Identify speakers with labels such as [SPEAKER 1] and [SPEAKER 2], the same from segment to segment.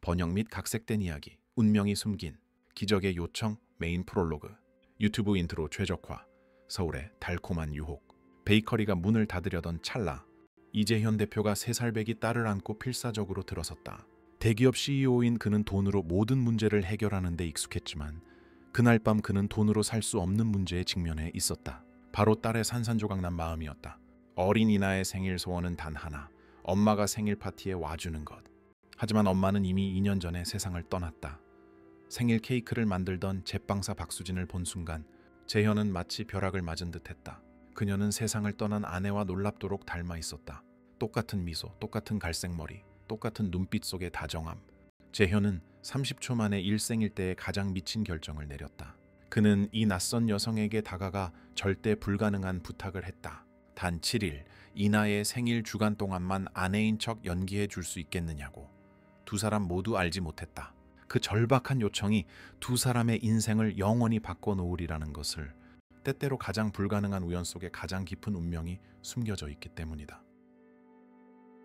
[SPEAKER 1] 번역 및 각색된 이야기, 운명이 숨긴 기적의 요청 메인 프롤로그, 유튜브 인트로 최적화, 서울의 달콤한 유혹. 베이커리가 문을 닫으려던 찰나 이재현 대표가 3살배기 딸을 안고 필사적으로 들어섰다. 대기업 CEO인 그는 돈으로 모든 문제를 해결하는 데 익숙했지만 그날 밤 그는 돈으로 살 수 없는 문제에 직면해 있었다. 바로 딸의 산산조각 난 마음이었다. 어린 이나의 생일 소원은 단 하나, 엄마가 생일 파티에 와주는 것. 하지만 엄마는 이미 2년 전에 세상을 떠났다. 생일 케이크를 만들던 제빵사 박수진을 본 순간 재현은 마치 벼락을 맞은 듯했다. 그녀는 세상을 떠난 아내와 놀랍도록 닮아 있었다. 똑같은 미소, 똑같은 갈색 머리, 똑같은 눈빛 속의 다정함. 재현은 30초 만에 일생일대에 가장 미친 결정을 내렸다. 그는 이 낯선 여성에게 다가가 절대 불가능한 부탁을 했다. 단 7일, 이나의 생일 주간 동안만 아내인 척 연기해 줄 수 있겠느냐고. 두 사람 모두 알지 못했다. 그 절박한 요청이 두 사람의 인생을 영원히 바꿔놓으리라는 것을. 때때로 가장 불가능한 우연 속에 가장 깊은 운명이 숨겨져 있기 때문이다.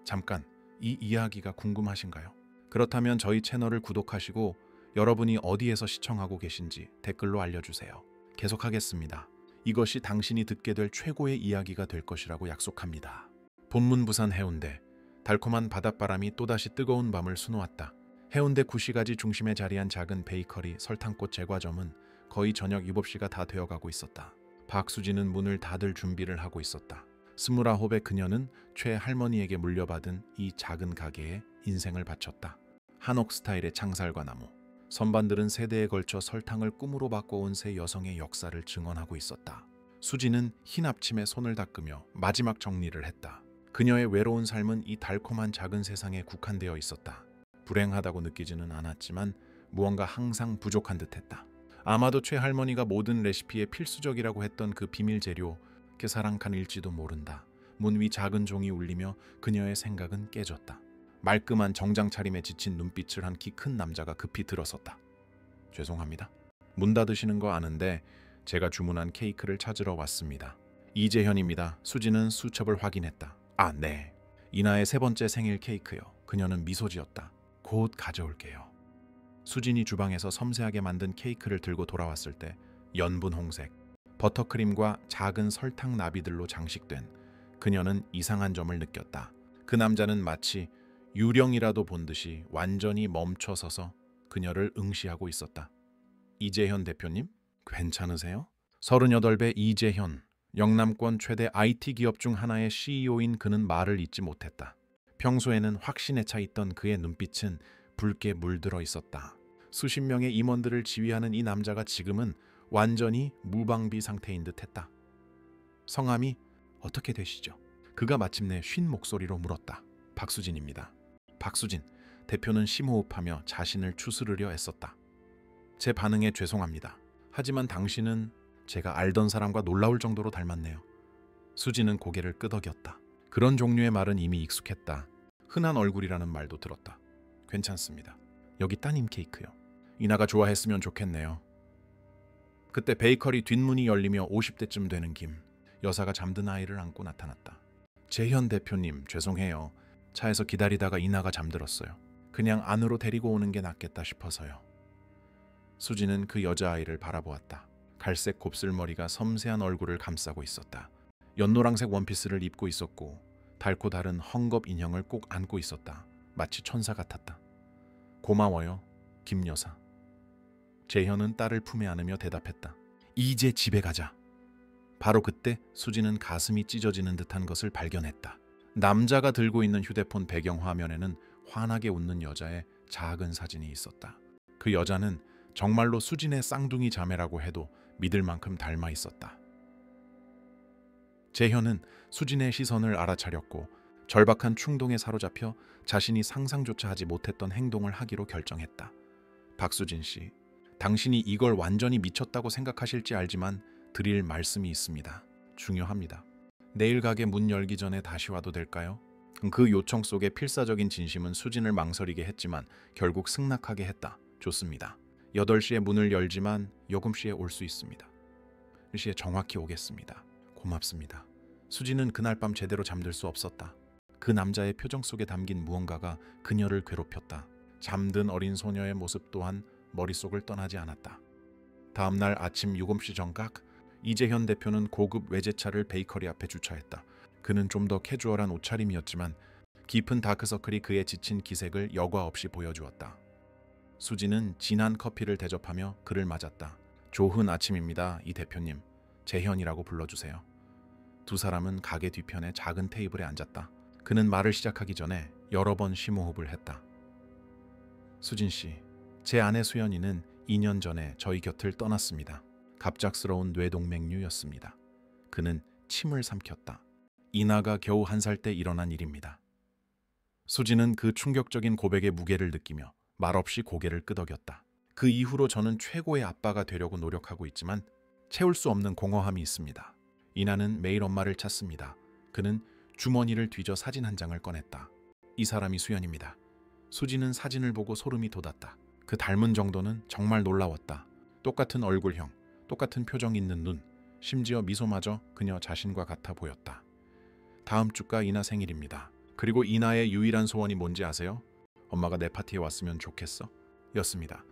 [SPEAKER 1] 잠깐, 이 이야기가 궁금하신가요? 그렇다면 저희 채널을 구독하시고 여러분이 어디에서 시청하고 계신지 댓글로 알려주세요. 계속하겠습니다. 이것이 당신이 듣게 될 최고의 이야기가 될 것이라고 약속합니다. 본문 부산 해운대. 달콤한 바닷바람이 또다시 뜨거운 밤을 수놓았다. 해운대 구시가지 중심에 자리한 작은 베이커리 설탕꽃 제과점은 거의 저녁 7시가 다 되어가고 있었다. 박수진은 문을 닫을 준비를 하고 있었다. 29의 그녀는 최 할머니에게 물려받은 이 작은 가게에 인생을 바쳤다. 한옥 스타일의 창살과 나무, 선반들은 세대에 걸쳐 설탕을 꿈으로 바꿔온 세 여성의 역사를 증언하고 있었다. 수진은 흰 앞침에 손을 닦으며 마지막 정리를 했다. 그녀의 외로운 삶은 이 달콤한 작은 세상에 국한되어 있었다. 불행하다고 느끼지는 않았지만 무언가 항상 부족한 듯했다. 아마도 최 할머니가 모든 레시피에 필수적이라고 했던 그 비밀 재료 계사랑칸일지도 모른다. 문 위 작은 종이 울리며 그녀의 생각은 깨졌다. 말끔한 정장 차림에 지친 눈빛을 한 키 큰 남자가 급히 들어섰다. 죄송합니다. 문 닫으시는 거 아는데 제가 주문한 케이크를 찾으러 왔습니다. 이재현입니다. 수지는 수첩을 확인했다. 아, 네. 이나의 3번째 생일 케이크요. 그녀는 미소 지었다. 곧 가져올게요. 수진이 주방에서 섬세하게 만든 케이크를 들고 돌아왔을 때 연분 홍색, 버터크림과 작은 설탕 나비들로 장식된 그녀는 이상한 점을 느꼈다. 그 남자는 마치 유령이라도 본 듯이 완전히 멈춰서서 그녀를 응시하고 있었다. 이재현 대표님? 괜찮으세요? 38배 이재현, 영남권 최대 IT 기업 중 하나의 CEO인 그는 말을 잇지 못했다. 평소에는 확신에 차 있던 그의 눈빛은 붉게 물들어 있었다. 수십 명의 임원들을 지휘하는 이 남자가 지금은 완전히 무방비 상태인 듯했다. 성함이 어떻게 되시죠? 그가 마침내 쉰 목소리로 물었다. 박수진입니다. 박수진. 대표는 심호흡하며 자신을 추스르려 애썼다. 제 반응에 죄송합니다. 하지만 당신은 제가 알던 사람과 놀라울 정도로 닮았네요. 수진은 고개를 끄덕였다. 그런 종류의 말은 이미 익숙했다. 흔한 얼굴이라는 말도 들었다. 괜찮습니다. 여기 따님 케이크요. 이나가 좋아했으면 좋겠네요. 그때 베이커리 뒷문이 열리며 50대쯤 되는 김 여사가 잠든 아이를 안고 나타났다. 재현 대표님, 죄송해요. 차에서 기다리다가 이나가 잠들었어요. 그냥 안으로 데리고 오는 게 낫겠다 싶어서요. 수지는 그 여자아이를 바라보았다. 갈색 곱슬머리가 섬세한 얼굴을 감싸고 있었다. 연노랑색 원피스를 입고 있었고 달고 다른 헝겊 인형을 꼭 안고 있었다. 마치 천사 같았다. 고마워요, 김 여사. 재현은 딸을 품에 안으며 대답했다. 이제 집에 가자. 바로 그때 수지는 가슴이 찢어지는 듯한 것을 발견했다. 남자가 들고 있는 휴대폰 배경 화면에는 환하게 웃는 여자의 작은 사진이 있었다. 그 여자는 정말로 수진의 쌍둥이 자매라고 해도 믿을 만큼 닮아 있었다. 재현은 수진의 시선을 알아차렸고 절박한 충동에 사로잡혀 자신이 상상조차 하지 못했던 행동을 하기로 결정했다. 박수진 씨, 당신이 이걸 완전히 미쳤다고 생각하실지 알지만 드릴 말씀이 있습니다. 중요합니다. 내일 가게 문 열기 전에 다시 와도 될까요? 그 요청 속의 필사적인 진심은 수진을 망설이게 했지만 결국 승낙하게 했다. 좋습니다. 8시에 문을 열지만 7시에 올 수 있습니다. 1시에 정확히 오겠습니다. 고맙습니다. 수지는 그날 밤 제대로 잠들 수 없었다. 그 남자의 표정 속에 담긴 무언가가 그녀를 괴롭혔다. 잠든 어린 소녀의 모습 또한 머릿속을 떠나지 않았다. 다음 날 아침 7시 정각, 이재현 대표는 고급 외제차를 베이커리 앞에 주차했다. 그는 좀 더 캐주얼한 옷차림이었지만 깊은 다크서클이 그의 지친 기색을 여과 없이 보여주었다. 수지는 진한 커피를 대접하며 그를 맞았다. 좋은 아침입니다, 이 대표님. 재현이라고 불러주세요. 두 사람은 가게 뒤편의 작은 테이블에 앉았다. 그는 말을 시작하기 전에 여러 번 심호흡을 했다. 수진 씨, 제 아내 수연이는 2년 전에 저희 곁을 떠났습니다. 갑작스러운 뇌동맥류였습니다. 그는 침을 삼켰다. 이나가 겨우 1살 때 일어난 일입니다. 수지는 그 충격적인 고백의 무게를 느끼며 말없이 고개를 끄덕였다. 그 이후로 저는 최고의 아빠가 되려고 노력하고 있지만 채울 수 없는 공허함이 있습니다. 이나는 매일 엄마를 찾습니다. 그는 주머니를 뒤져 사진 한 장을 꺼냈다. 이 사람이 수연입니다. 수지는 사진을 보고 소름이 돋았다. 그 닮은 정도는 정말 놀라웠다. 똑같은 얼굴형, 똑같은 표정 있는 눈, 심지어 미소마저 그녀 자신과 같아 보였다. 다음 주가 이나 생일입니다. 그리고 이나의 유일한 소원이 뭔지 아세요? 엄마가 내 파티에 왔으면 좋겠어? 였습니다.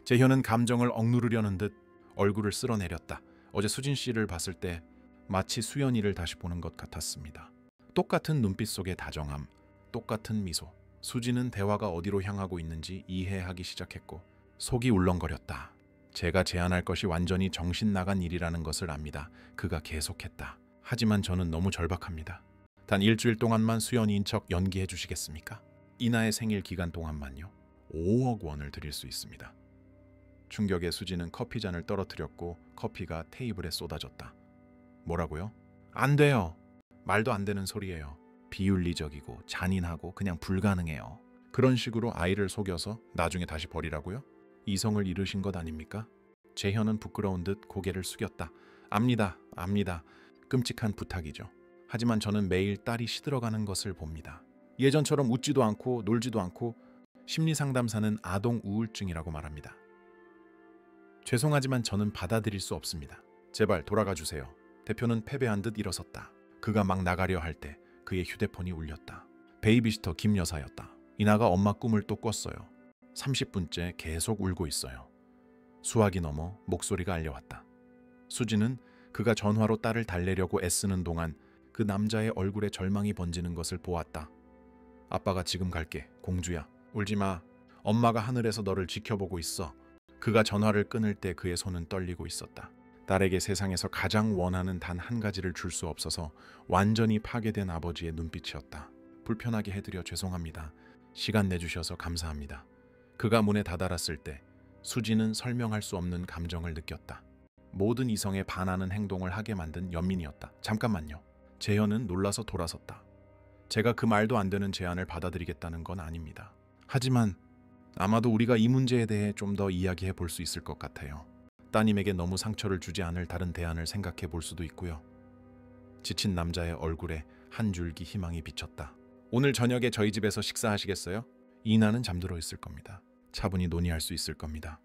[SPEAKER 1] 재현은 감정을 억누르려는 듯 얼굴을 쓸어내렸다. 어제 수진 씨를 봤을 때 마치 수연이를 다시 보는 것 같았습니다. 똑같은 눈빛 속의 다정함, 똑같은 미소. 수지는 대화가 어디로 향하고 있는지 이해하기 시작했고 속이 울렁거렸다. 제가 제안할 것이 완전히 정신 나간 일이라는 것을 압니다. 그가 계속했다. 하지만 저는 너무 절박합니다. 단 일주일 동안만 수연이인 척 연기해 주시겠습니까? 이나의 생일 기간 동안만요. 5억 원을 드릴 수 있습니다. 충격에 수지는 커피잔을 떨어뜨렸고 커피가 테이블에 쏟아졌다. 뭐라고요? 안 돼요. 말도 안 되는 소리예요. 비윤리적이고 잔인하고 그냥 불가능해요. 그런 식으로 아이를 속여서 나중에 다시 버리라고요? 이성을 잃으신 것 아닙니까? 재현은 부끄러운 듯 고개를 숙였다. 압니다. 끔찍한 부탁이죠. 하지만 저는 매일 딸이 시들어가는 것을 봅니다. 예전처럼 웃지도 않고 놀지도 않고 심리상담사는 아동 우울증이라고 말합니다. 죄송하지만 저는 받아들일 수 없습니다. 제발 돌아가 주세요. 대표는 패배한 듯 일어섰다. 그가 막 나가려 할 때 그의 휴대폰이 울렸다. 베이비시터 김 여사였다. 이나가 엄마 꿈을 또 꿨어요. 30분째 계속 울고 있어요. 수화기 넘어 목소리가 알려왔다. 수지는 그가 전화로 딸을 달래려고 애쓰는 동안 그 남자의 얼굴에 절망이 번지는 것을 보았다. 아빠가 지금 갈게. 공주야. 울지마. 엄마가 하늘에서 너를 지켜보고 있어. 그가 전화를 끊을 때 그의 손은 떨리고 있었다. 딸에게 세상에서 가장 원하는 단 한 가지를 줄 수 없어서 완전히 파괴된 아버지의 눈빛이었다. 불편하게 해드려 죄송합니다. 시간 내주셔서 감사합니다. 그가 문에 다다랐을 때 수지는 설명할 수 없는 감정을 느꼈다. 모든 이성에 반하는 행동을 하게 만든 연민이었다. 잠깐만요. 재현은 놀라서 돌아섰다. 제가 그 말도 안 되는 제안을 받아들이겠다는 건 아닙니다. 하지만 아마도 우리가 이 문제에 대해 좀 더 이야기해 볼 수 있을 것 같아요. 따님에게 너무 상처를 주지 않을 다른 대안을 생각해 볼 수도 있고요. 지친 남자의 얼굴에 한 줄기 희망이 비쳤다. 오늘 저녁에 저희 집에서 식사하시겠어요? 이나는 잠들어 있을 겁니다. 차분히 논의할 수 있을 겁니다.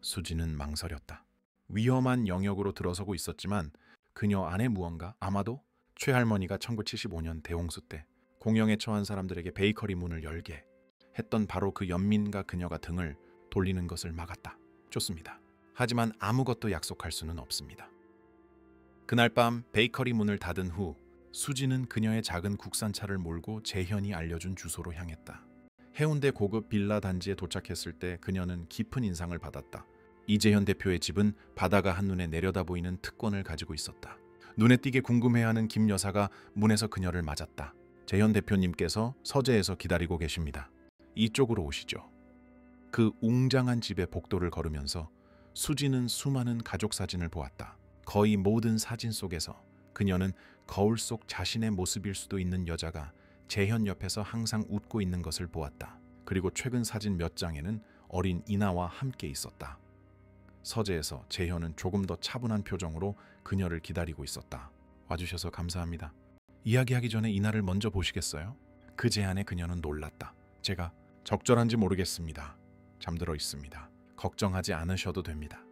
[SPEAKER 1] 수지는 망설였다. 위험한 영역으로 들어서고 있었지만 그녀 안에 무언가, 아마도 최할머니가 1975년 대홍수 때 공영에 처한 사람들에게 베이커리 문을 열게 했던 바로 그 연민과 그녀가 등을 돌리는 것을 막았다. 좋습니다. 하지만 아무것도 약속할 수는 없습니다. 그날 밤 베이커리 문을 닫은 후 수지는 그녀의 작은 국산차를 몰고 재현이 알려준 주소로 향했다. 해운대 고급 빌라 단지에 도착했을 때 그녀는 깊은 인상을 받았다. 이재현 대표의 집은 바다가 한눈에 내려다 보이는 특권을 가지고 있었다. 눈에 띄게 궁금해하는 김 여사가 문에서 그녀를 맞았다. 재현 대표님께서 서재에서 기다리고 계십니다. 이쪽으로 오시죠. 그 웅장한 집의 복도를 걸으면서 수지는 수많은 가족 사진을 보았다. 거의 모든 사진 속에서 그녀는 거울 속 자신의 모습일 수도 있는 여자가 재현 옆에서 항상 웃고 있는 것을 보았다. 그리고 최근 사진 몇 장에는 어린 이나와 함께 있었다. 서재에서 재현은 조금 더 차분한 표정으로 그녀를 기다리고 있었다. 와주셔서 감사합니다. 이야기하기 전에 이나를 먼저 보시겠어요? 그 제안에 그녀는 놀랐다. 제가 적절한지 모르겠습니다. 잠들어 있습니다. 걱정하지 않으셔도 됩니다.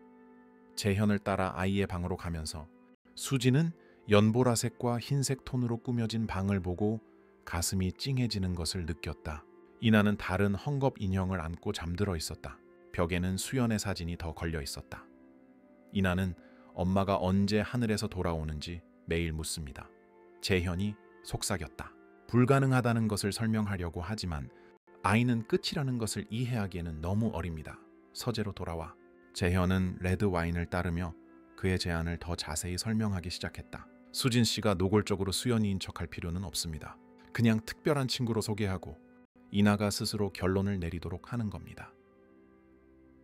[SPEAKER 1] 재현을 따라 아이의 방으로 가면서 수지는 연보라색과 흰색 톤으로 꾸며진 방을 보고 가슴이 찡해지는 것을 느꼈다. 이나는 다른 헝겊 인형을 안고 잠들어 있었다. 벽에는 수연의 사진이 더 걸려 있었다. 이나는 엄마가 언제 하늘에서 돌아오는지 매일 묻습니다. 재현이 속삭였다. 불가능하다는 것을 설명하려고 하지만 아이는 끝이라는 것을 이해하기에는 너무 어립니다. 서재로 돌아와 재현은 레드 와인을 따르며 그의 제안을 더 자세히 설명하기 시작했다. 수진 씨가 노골적으로 수연이인 척할 필요는 없습니다. 그냥 특별한 친구로 소개하고 이나가 스스로 결론을 내리도록 하는 겁니다.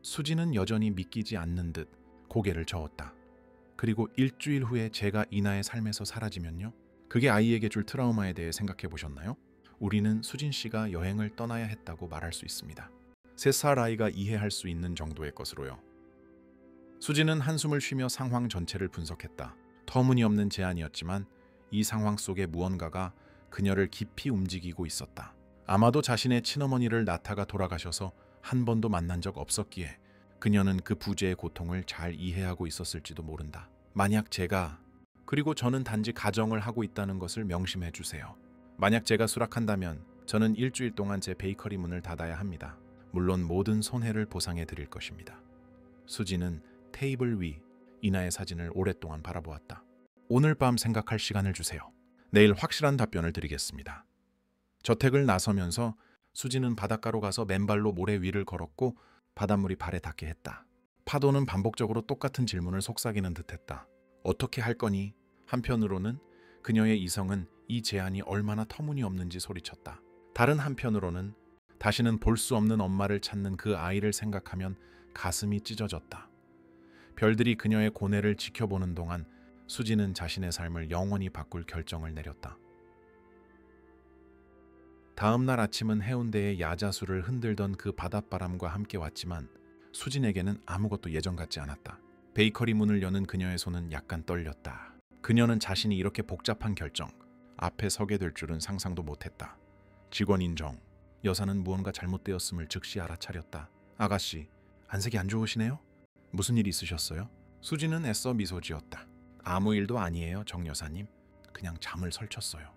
[SPEAKER 1] 수진은 여전히 믿기지 않는 듯 고개를 저었다. 그리고 일주일 후에 제가 이나의 삶에서 사라지면요? 그게 아이에게 줄 트라우마에 대해 생각해 보셨나요? 우리는 수진 씨가 여행을 떠나야 했다고 말할 수 있습니다. 3살 아이가 이해할 수 있는 정도의 것으로요. 수진은 한숨을 쉬며 상황 전체를 분석했다. 터무니없는 제안이었지만 이 상황 속에 무언가가 그녀를 깊이 움직이고 있었다. 아마도 자신의 친어머니를 낳다가 돌아가셔서 한 번도 만난 적 없었기에 그녀는 그 부재의 고통을 잘 이해하고 있었을지도 모른다. 만약 제가, 그리고 저는 단지 가정을 하고 있다는 것을 명심해 주세요. 만약 제가 수락한다면 저는 일주일 동안 제 베이커리 문을 닫아야 합니다. 물론 모든 손해를 보상해 드릴 것입니다. 수지는 테이블 위 이나의 사진을 오랫동안 바라보았다. 오늘 밤 생각할 시간을 주세요. 내일 확실한 답변을 드리겠습니다. 저택을 나서면서 수지는 바닷가로 가서 맨발로 모래 위를 걸었고 바닷물이 발에 닿게 했다. 파도는 반복적으로 똑같은 질문을 속삭이는 듯했다. 어떻게 할 거니? 한편으로는 그녀의 이성은 이 제안이 얼마나 터무니없는지 소리쳤다. 다른 한편으로는 다시는 볼 수 없는 엄마를 찾는 그 아이를 생각하면 가슴이 찢어졌다. 별들이 그녀의 고뇌를 지켜보는 동안 수지는 자신의 삶을 영원히 바꿀 결정을 내렸다. 다음 날 아침은 해운대의 야자수를 흔들던 그 바닷바람과 함께 왔지만 수진에게는 아무것도 예전 같지 않았다. 베이커리 문을 여는 그녀의 손은 약간 떨렸다. 그녀는 자신이 이렇게 복잡한 결정 앞에 서게 될 줄은 상상도 못했다. 직원 인정. 여사는 무언가 잘못되었음을 즉시 알아차렸다. 아가씨, 안색이 안 좋으시네요? 무슨 일 있으셨어요? 수진은 애써 미소 지었다. 아무 일도 아니에요, 정 여사님. 그냥 잠을 설쳤어요.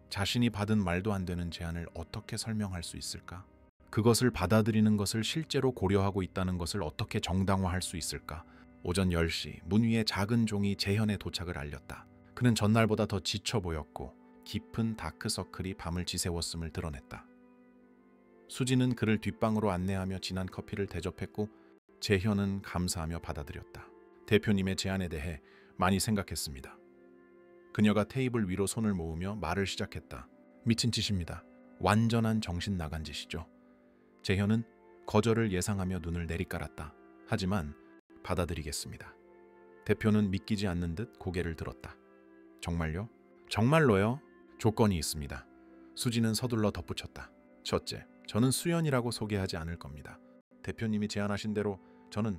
[SPEAKER 1] 자신이 받은 말도 안 되는 제안을 어떻게 설명할 수 있을까? 그것을 받아들이는 것을 실제로 고려하고 있다는 것을 어떻게 정당화할 수 있을까? 오전 10시 문 위에 작은 종이 재현의 도착을 알렸다. 그는 전날보다 더 지쳐 보였고 깊은 다크서클이 밤을 지새웠음을 드러냈다. 수지는 그를 뒷방으로 안내하며 진한 커피를 대접했고 재현은 감사하며 받아들였다. 대표님의 제안에 대해 많이 생각했습니다. 그녀가 테이블 위로 손을 모으며 말을 시작했다. 미친 짓입니다. 완전한 정신 나간 짓이죠. 재현은 거절을 예상하며 눈을 내리깔았다. 하지만 받아들이겠습니다. 대표는 믿기지 않는 듯 고개를 들었다. 정말요? 정말로요? 조건이 있습니다. 수지는 서둘러 덧붙였다. 첫째, 저는 수연이라고 소개하지 않을 겁니다. 대표님이 제안하신 대로 저는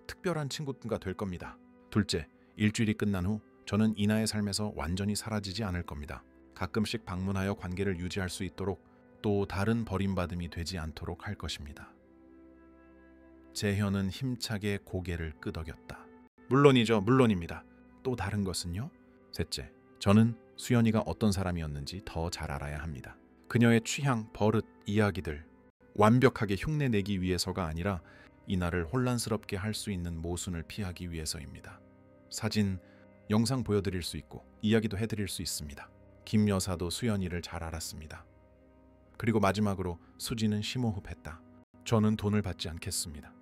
[SPEAKER 1] 특별한 친구가 될 겁니다. 둘째, 일주일이 끝난 후 저는 이나의 삶에서 완전히 사라지지 않을 겁니다. 가끔씩 방문하여 관계를 유지할 수 있도록 또 다른 버림받음이 되지 않도록 할 것입니다. 재현은 힘차게 고개를 끄덕였다. 물론이죠, 물론입니다. 또 다른 것은요? 셋째, 저는 수연이가 어떤 사람이었는지 더 잘 알아야 합니다. 그녀의 취향, 버릇, 이야기들 완벽하게 흉내내기 위해서가 아니라 이나를 혼란스럽게 할 수 있는 모순을 피하기 위해서입니다. 사진, 영상 보여드릴 수 있고 이야기도 해드릴 수 있습니다. 김 여사도 수연이를 잘 알았습니다. 그리고 마지막으로 수지는 심호흡했다. 저는 돈을 받지 않겠습니다.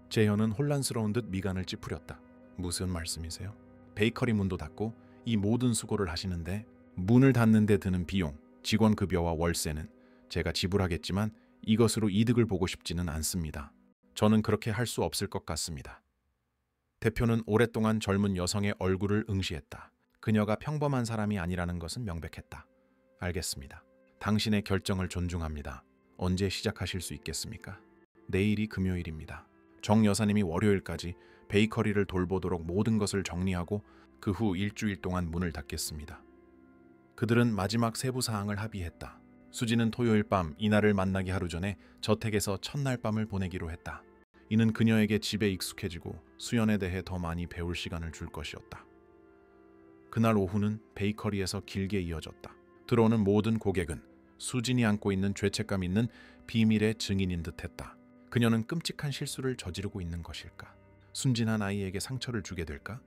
[SPEAKER 1] 재현은 혼란스러운 듯 미간을 찌푸렸다. 무슨 말씀이세요? 베이커리 문도 닫고 이 모든 수고를 하시는데 문을 닫는 데 드는 비용, 직원 급여와 월세는 제가 지불하겠지만 이것으로 이득을 보고 싶지는 않습니다. 저는 그렇게 할 수 없을 것 같습니다. 대표는 오랫동안 젊은 여성의 얼굴을 응시했다. 그녀가 평범한 사람이 아니라는 것은 명백했다. 알겠습니다. 당신의 결정을 존중합니다. 언제 시작하실 수 있겠습니까? 내일이 금요일입니다. 정 여사님이 월요일까지 베이커리를 돌보도록 모든 것을 정리하고 그 후 일주일 동안 문을 닫겠습니다. 그들은 마지막 세부 사항을 합의했다. 수지는 토요일 밤 이나를 만나기 하루 전에 저택에서 첫날 밤을 보내기로 했다. 이는 그녀에게 집에 익숙해지고 수연에 대해 더 많이 배울 시간을 줄 것이었다. 그날 오후는 베이커리에서 길게 이어졌다. 들어오는 모든 고객은 수진이 안고 있는 죄책감 있는 비밀의 증인인 듯했다. 그녀는 끔찍한 실수를 저지르고 있는 것일까? 순진한 아이에게 상처를 주게 될까?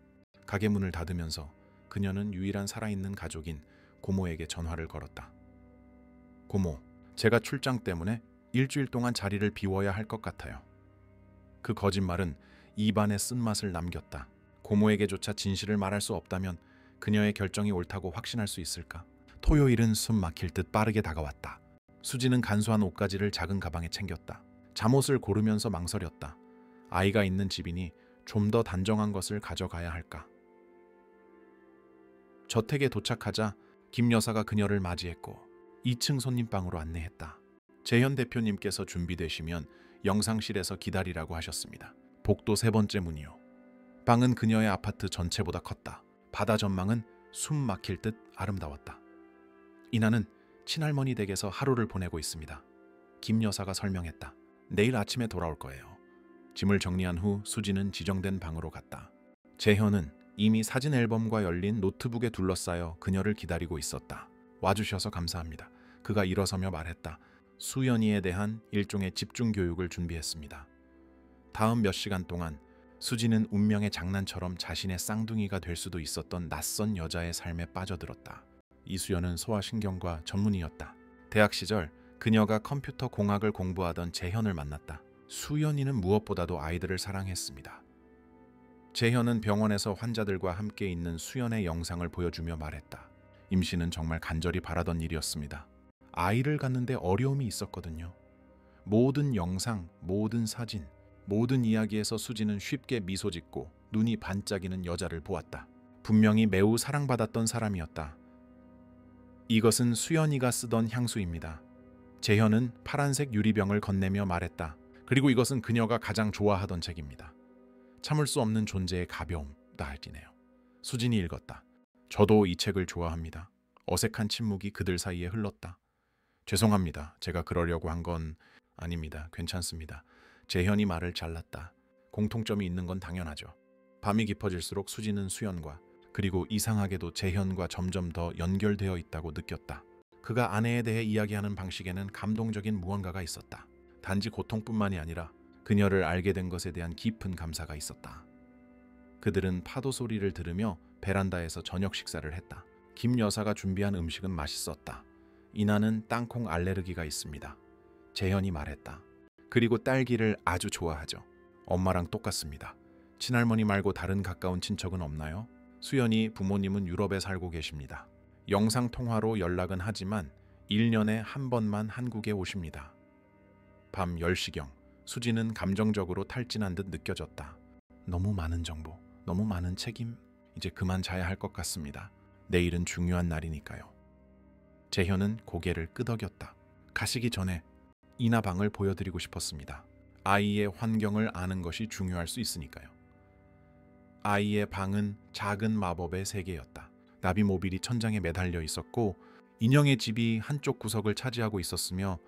[SPEAKER 1] 가게 문을 닫으면서 그녀는 유일한 살아있는 가족인 고모에게 전화를 걸었다. 고모, 제가 출장 때문에 일주일 동안 자리를 비워야 할 것 같아요. 그 거짓말은 입안에 쓴맛을 남겼다. 고모에게조차 진실을 말할 수 없다면 그녀의 결정이 옳다고 확신할 수 있을까? 토요일은 숨 막힐 듯 빠르게 다가왔다. 수지는 간소한 옷가지를 작은 가방에 챙겼다. 잠옷을 고르면서 망설였다. 아이가 있는 집이니 좀 더 단정한 것을 가져가야 할까? 저택에 도착하자 김 여사가 그녀를 맞이했고 2층 손님방으로 안내했다. 재현 대표님께서 준비되시면 영상실에서 기다리라고 하셨습니다. 복도 3번째 문이요. 방은 그녀의 아파트 전체보다 컸다. 바다 전망은 숨 막힐 듯 아름다웠다. 이나는 친할머니 댁에서 하루를 보내고 있습니다. 김 여사가 설명했다. 내일 아침에 돌아올 거예요. 짐을 정리한 후 수지는 지정된 방으로 갔다. 재현은 이미 사진 앨범과 열린 노트북에 둘러싸여 그녀를 기다리고 있었다. 와주셔서 감사합니다. 그가 일어서며 말했다. 수연이에 대한 일종의 집중 교육을 준비했습니다. 다음 몇 시간 동안 수지는 운명의 장난처럼 자신의 쌍둥이가 될 수도 있었던 낯선 여자의 삶에 빠져들었다. 이수연은 소아신경과 전문의였다. 대학 시절 그녀가 컴퓨터 공학을 공부하던 재현을 만났다. 수연이는 무엇보다도 아이들을 사랑했습니다. 재현은 병원에서 환자들과 함께 있는 수연의 영상을 보여주며 말했다. 임신은 정말 간절히 바라던 일이었습니다. 아이를 갖는데 어려움이 있었거든요. 모든 영상, 모든 사진, 모든 이야기에서 수지는 쉽게 미소 짓고 눈이 반짝이는 여자를 보았다. 분명히 매우 사랑받았던 사람이었다. 이것은 수연이가 쓰던 향수입니다. 재현은 파란색 유리병을 건네며 말했다. 그리고 이것은 그녀가 가장 좋아하던 책입니다. 참을 수 없는 존재의 가벼움, 날리네요. 수진이 읽었다. 저도 이 책을 좋아합니다. 어색한 침묵이 그들 사이에 흘렀다. 죄송합니다. 제가 그러려고 한 건 아닙니다. 괜찮습니다. 재현이 말을 잘랐다. 공통점이 있는 건 당연하죠. 밤이 깊어질수록 수지는 수연과 그리고 이상하게도 재현과 점점 더 연결되어 있다고 느꼈다. 그가 아내에 대해 이야기하는 방식에는 감동적인 무언가가 있었다. 단지 고통뿐만이 아니라 그녀를 알게 된 것에 대한 깊은 감사가 있었다. 그들은 파도 소리를 들으며 베란다에서 저녁 식사를 했다. 김 여사가 준비한 음식은 맛있었다. 이나는 땅콩 알레르기가 있습니다. 재현이 말했다. 그리고 딸기를 아주 좋아하죠. 엄마랑 똑같습니다. 친할머니 말고 다른 가까운 친척은 없나요? 수연이 부모님은 유럽에 살고 계십니다. 영상통화로 연락은 하지만 1년에 한 번만 한국에 오십니다. 밤 10시경 수지는 감정적으로 탈진한 듯 느껴졌다. 너무 많은 정보, 너무 많은 책임. 이제 그만 자야 할 것 같습니다. 내일은 중요한 날이니까요. 재현은 고개를 끄덕였다. 가시기 전에 이나 방을 보여드리고 싶었습니다. 아이의 환경을 아는 것이 중요할 수 있으니까요. 아이의 방은 작은 마법의 세계였다. 나비모빌이 천장에 매달려 있었고 인형의 집이 한쪽 구석을 차지하고 있었으며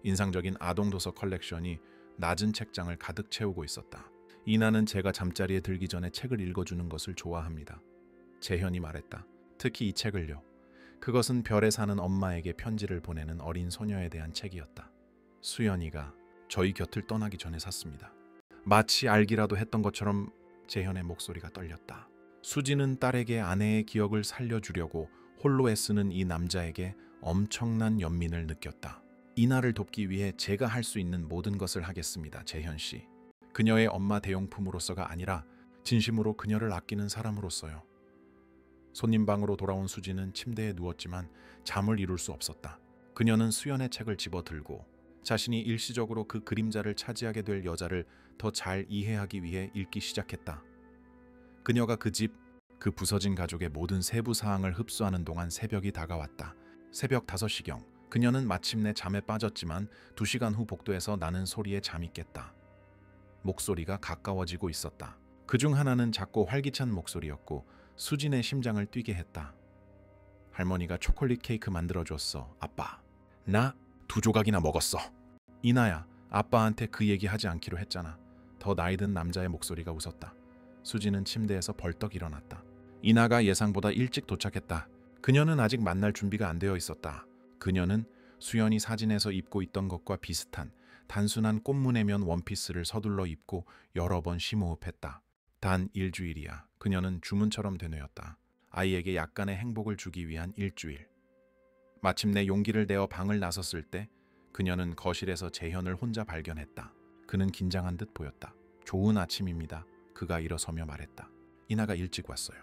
[SPEAKER 1] 인상적인 아동도서 컬렉션이 낮은 책장을 가득 채우고 있었다. 이나는 제가 잠자리에 들기 전에 책을 읽어주는 것을 좋아합니다. 재현이 말했다. 특히 이 책을요. 그것은 별에 사는 엄마에게 편지를 보내는 어린 소녀에 대한 책이었다. 수연이가 저희 곁을 떠나기 전에 샀습니다. 마치 알기라도 했던 것처럼 재현의 목소리가 떨렸다. 수지는 딸에게 아내의 기억을 살려주려고 홀로 애쓰는 이 남자에게 엄청난 연민을 느꼈다. 이나를 돕기 위해 제가 할 수 있는 모든 것을 하겠습니다. 재현 씨. 그녀의 엄마 대용품으로서가 아니라 진심으로 그녀를 아끼는 사람으로서요. 손님방으로 돌아온 수지는 침대에 누웠지만 잠을 이룰 수 없었다. 그녀는 수연의 책을 집어들고 자신이 일시적으로 그 그림자를 차지하게 될 여자를 더 잘 이해하기 위해 읽기 시작했다. 그녀가 그 집, 그 부서진 가족의 모든 세부 사항을 흡수하는 동안 새벽이 다가왔다. 새벽 5시경 그녀는 마침내 잠에 빠졌지만 2시간 후 복도에서 나는 소리에 잠이 깼다. 목소리가 가까워지고 있었다. 그중 하나는 작고 활기찬 목소리였고 수진의 심장을 뛰게 했다. 할머니가 초콜릿 케이크 만들어줬어. 아빠. 나 2조각이나 먹었어. 이나야, 아빠한테 그 얘기 하지 않기로 했잖아. 더 나이 든 남자의 목소리가 웃었다. 수지는 침대에서 벌떡 일어났다. 이나가 예상보다 일찍 도착했다. 그녀는 아직 만날 준비가 안 되어 있었다. 그녀는 수연이 사진에서 입고 있던 것과 비슷한 단순한 꽃무늬면 원피스를 서둘러 입고 여러 번 심호흡했다. 단 일주일이야. 그녀는 주문처럼 되뇌었다. 아이에게 약간의 행복을 주기 위한 일주일. 마침내 용기를 내어 방을 나섰을 때 그녀는 거실에서 재현을 혼자 발견했다. 그는 긴장한 듯 보였다. 좋은 아침입니다. 그가 일어서며 말했다. 이나가 일찍 왔어요.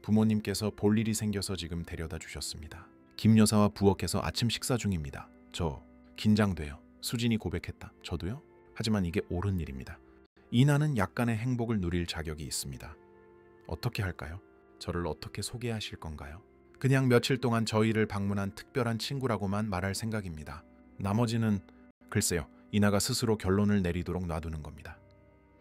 [SPEAKER 1] 부모님께서 볼 일이 생겨서 지금 데려다 주셨습니다. 김 여사와 부엌에서 아침 식사 중입니다. 저 긴장돼요. 수진이 고백했다. 저도요? 하지만 이게 옳은 일입니다. 이나는 약간의 행복을 누릴 자격이 있습니다. 어떻게 할까요? 저를 어떻게 소개하실 건가요? 그냥 며칠 동안 저희를 방문한 특별한 친구라고만 말할 생각입니다. 나머지는 글쎄요. 이나가 스스로 결론을 내리도록 놔두는 겁니다.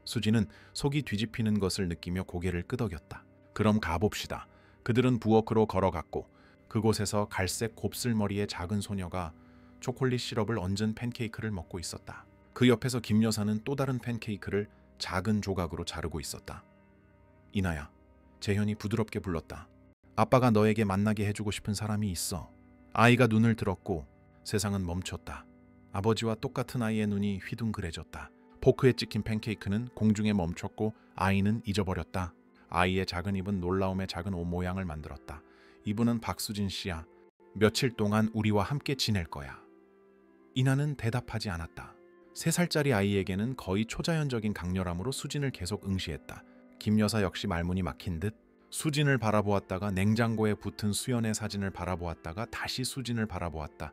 [SPEAKER 1] 수지는 속이 뒤집히는 것을 느끼며 고개를 끄덕였다. 그럼 가봅시다. 그들은 부엌으로 걸어갔고 그곳에서 갈색 곱슬머리의 작은 소녀가 초콜릿 시럽을 얹은 팬케이크를 먹고 있었다. 그 옆에서 김 여사는 또 다른 팬케이크를 작은 조각으로 자르고 있었다. 이나야, 재현이 부드럽게 불렀다. 아빠가 너에게 만나게 해주고 싶은 사람이 있어. 아이가 눈을 들었고 세상은 멈췄다. 아버지와 똑같은 아이의 눈이 휘둥그레졌다. 포크에 찍힌 팬케이크는 공중에 멈췄고 아이는 잊어버렸다. 아이의 작은 입은 놀라움의 작은 옷 모양을 만들었다. 이분은 박수진 씨야. 며칠 동안 우리와 함께 지낼 거야. 이나는 대답하지 않았다. 3살짜리 아이에게는 거의 초자연적인 강렬함으로 수진을 계속 응시했다. 김 여사 역시 말문이 막힌 듯 수진을 바라보았다가 냉장고에 붙은 수연의 사진을 바라보았다가 다시 수진을 바라보았다.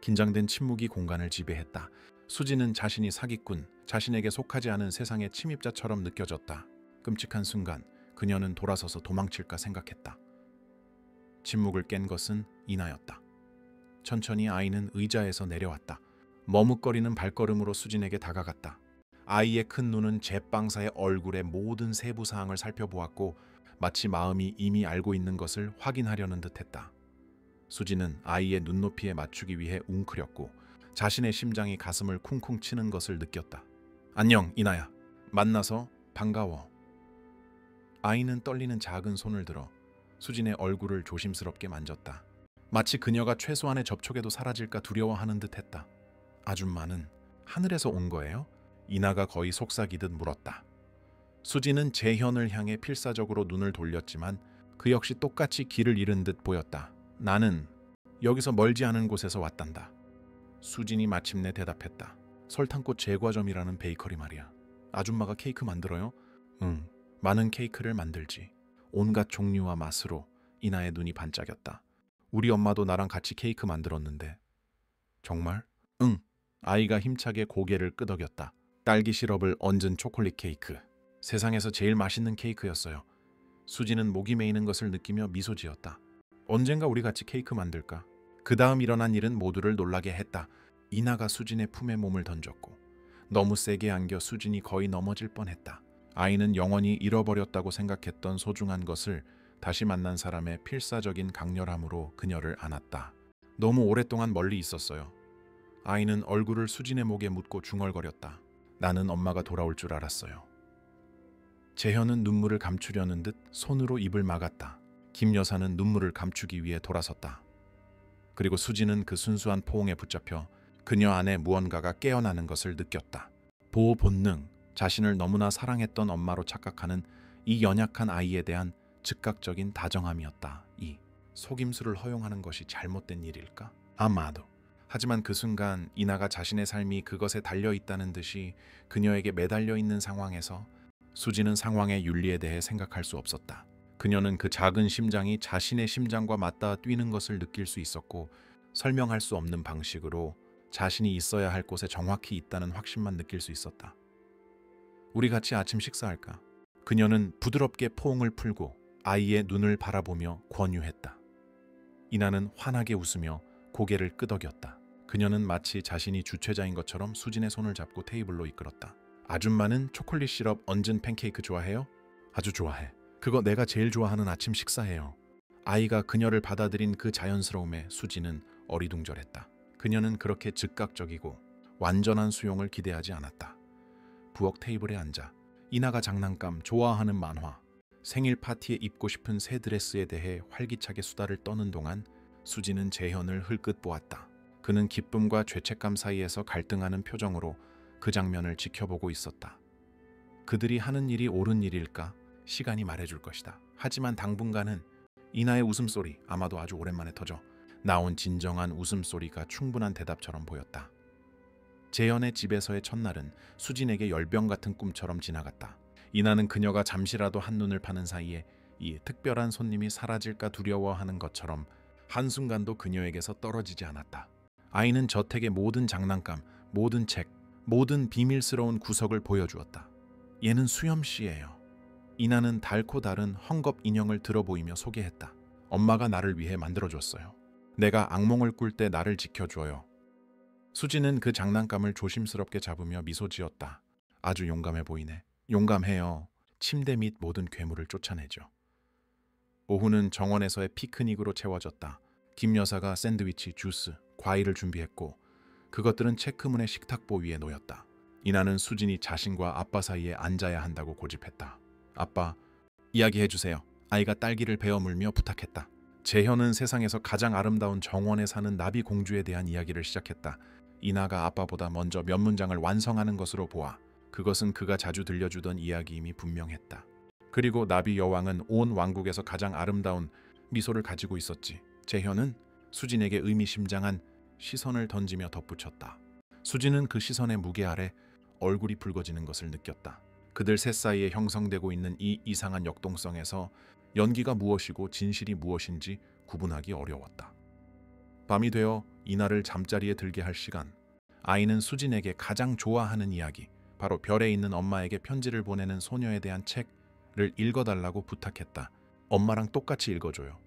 [SPEAKER 1] 긴장된 침묵이 공간을 지배했다. 수진은 자신이 사기꾼, 자신에게 속하지 않은 세상의 침입자처럼 느껴졌다. 끔찍한 순간 그녀는 돌아서서 도망칠까 생각했다. 침묵을 깬 것은 이나였다. 천천히 아이는 의자에서 내려왔다. 머뭇거리는 발걸음으로 수진에게 다가갔다. 아이의 큰 눈은 제빵사의 얼굴의 모든 세부 사항을 살펴보았고 마치 마음이 이미 알고 있는 것을 확인하려는 듯했다. 수진은 아이의 눈높이에 맞추기 위해 웅크렸고 자신의 심장이 가슴을 쿵쿵 치는 것을 느꼈다. 안녕, 이나야. 만나서 반가워. 아이는 떨리는 작은 손을 들어 수진의 얼굴을 조심스럽게 만졌다. 마치 그녀가 최소한의 접촉에도 사라질까 두려워하는 듯했다. 아줌마는 하늘에서 온 거예요? 이나가 거의 속삭이듯 물었다. 수진은 재현을 향해 필사적으로 눈을 돌렸지만 그 역시 똑같이 길을 잃은 듯 보였다. 나는 여기서 멀지 않은 곳에서 왔단다. 수진이 마침내 대답했다. 설탕꽃 제과점이라는 베이커리 말이야. 아줌마가 케이크 만들어요? 응, 많은 케이크를 만들지. 온갖 종류와 맛으로. 이나의 눈이 반짝였다. 우리 엄마도 나랑 같이 케이크 만들었는데. 정말? 응. 아이가 힘차게 고개를 끄덕였다. 딸기 시럽을 얹은 초콜릿 케이크. 세상에서 제일 맛있는 케이크였어요. 수지는 목이 메이는 것을 느끼며 미소 지었다. 언젠가 우리 같이 케이크 만들까? 그 다음 일어난 일은 모두를 놀라게 했다. 이나가 수진의 품에 몸을 던졌고 너무 세게 안겨 수진이 거의 넘어질 뻔했다. 아이는 영원히 잃어버렸다고 생각했던 소중한 것을 다시 만난 사람의 필사적인 강렬함으로 그녀를 안았다. 너무 오랫동안 멀리 있었어요. 아이는 얼굴을 수진의 목에 묻고 중얼거렸다. 나는 엄마가 돌아올 줄 알았어요. 재현은 눈물을 감추려는 듯 손으로 입을 막았다. 김 여사는 눈물을 감추기 위해 돌아섰다. 그리고 수진은 그 순수한 포옹에 붙잡혀 그녀 안에 무언가가 깨어나는 것을 느꼈다. 보호 본능, 자신을 너무나 사랑했던 엄마로 착각하는 이 연약한 아이에 대한 즉각적인 다정함이었다. 이 속임수를 허용하는 것이 잘못된 일일까? 아마도. 하지만 그 순간 이나가 자신의 삶이 그것에 달려있다는 듯이 그녀에게 매달려 있는 상황에서 수지는 상황의 윤리에 대해 생각할 수 없었다. 그녀는 그 작은 심장이 자신의 심장과 맞닿아 뛰는 것을 느낄 수 있었고 설명할 수 없는 방식으로 자신이 있어야 할 곳에 정확히 있다는 확신만 느낄 수 있었다. 우리 같이 아침 식사할까? 그녀는 부드럽게 포옹을 풀고 아이의 눈을 바라보며 권유했다. 이나는 환하게 웃으며 고개를 끄덕였다. 그녀는 마치 자신이 주최자인 것처럼 수진의 손을 잡고 테이블로 이끌었다. 아줌마는 초콜릿 시럽 얹은 팬케이크 좋아해요? 아주 좋아해. 그거 내가 제일 좋아하는 아침 식사예요. 아이가 그녀를 받아들인 그 자연스러움에 수지는 어리둥절했다. 그녀는 그렇게 즉각적이고 완전한 수용을 기대하지 않았다. 부엌 테이블에 앉아 이나가 장난감, 좋아하는 만화, 생일 파티에 입고 싶은 새 드레스에 대해 활기차게 수다를 떠는 동안 수지는 재현을 흘끗 보았다. 그는 기쁨과 죄책감 사이에서 갈등하는 표정으로 그 장면을 지켜보고 있었다. 그들이 하는 일이 옳은 일일까? 시간이 말해줄 것이다. 하지만 당분간은 이나의 웃음소리, 아마도 아주 오랜만에 터져 나온 진정한 웃음소리가 충분한 대답처럼 보였다. 재현의 집에서의 첫날은 수진에게 열병 같은 꿈처럼 지나갔다. 이나는 그녀가 잠시라도 한눈을 파는 사이에 이 특별한 손님이 사라질까 두려워하는 것처럼 한순간도 그녀에게서 떨어지지 않았다. 아이는 저택의 모든 장난감, 모든 책, 모든 비밀스러운 구석을 보여주었다. 얘는 수염씨예요. 이나는 달고 다른 헝겊 인형을 들어 보이며 소개했다. 엄마가 나를 위해 만들어줬어요. 내가 악몽을 꿀 때 나를 지켜줘요. 수지는 그 장난감을 조심스럽게 잡으며 미소 지었다. 아주 용감해 보이네. 용감해요. 침대 밑 모든 괴물을 쫓아내죠. 오후는 정원에서의 피크닉으로 채워졌다. 김 여사가 샌드위치, 주스, 과일을 준비했고 그것들은 체크문의 식탁보 위에 놓였다. 이나는 수진이 자신과 아빠 사이에 앉아야 한다고 고집했다. 아빠, 이야기해주세요. 아이가 딸기를 베어 물며 부탁했다. 재현은 세상에서 가장 아름다운 정원에 사는 나비 공주에 대한 이야기를 시작했다. 이나가 아빠보다 먼저 몇 문장을 완성하는 것으로 보아 그것은 그가 자주 들려주던 이야기임이 분명했다. 그리고 나비 여왕은 온 왕국에서 가장 아름다운 미소를 가지고 있었지. 재현은 수진에게 의미심장한 시선을 던지며 덧붙였다. 수진은 그 시선의 무게 아래 얼굴이 붉어지는 것을 느꼈다. 그들 셋 사이에 형성되고 있는 이 이상한 역동성에서 연기가 무엇이고 진실이 무엇인지 구분하기 어려웠다. 밤이 되어 이나를 잠자리에 들게 할 시간. 아이는 수진에게 가장 좋아하는 이야기, 바로 별에 있는 엄마에게 편지를 보내는 소녀에 대한 책을 읽어달라고 부탁했다. 엄마랑 똑같이 읽어줘요.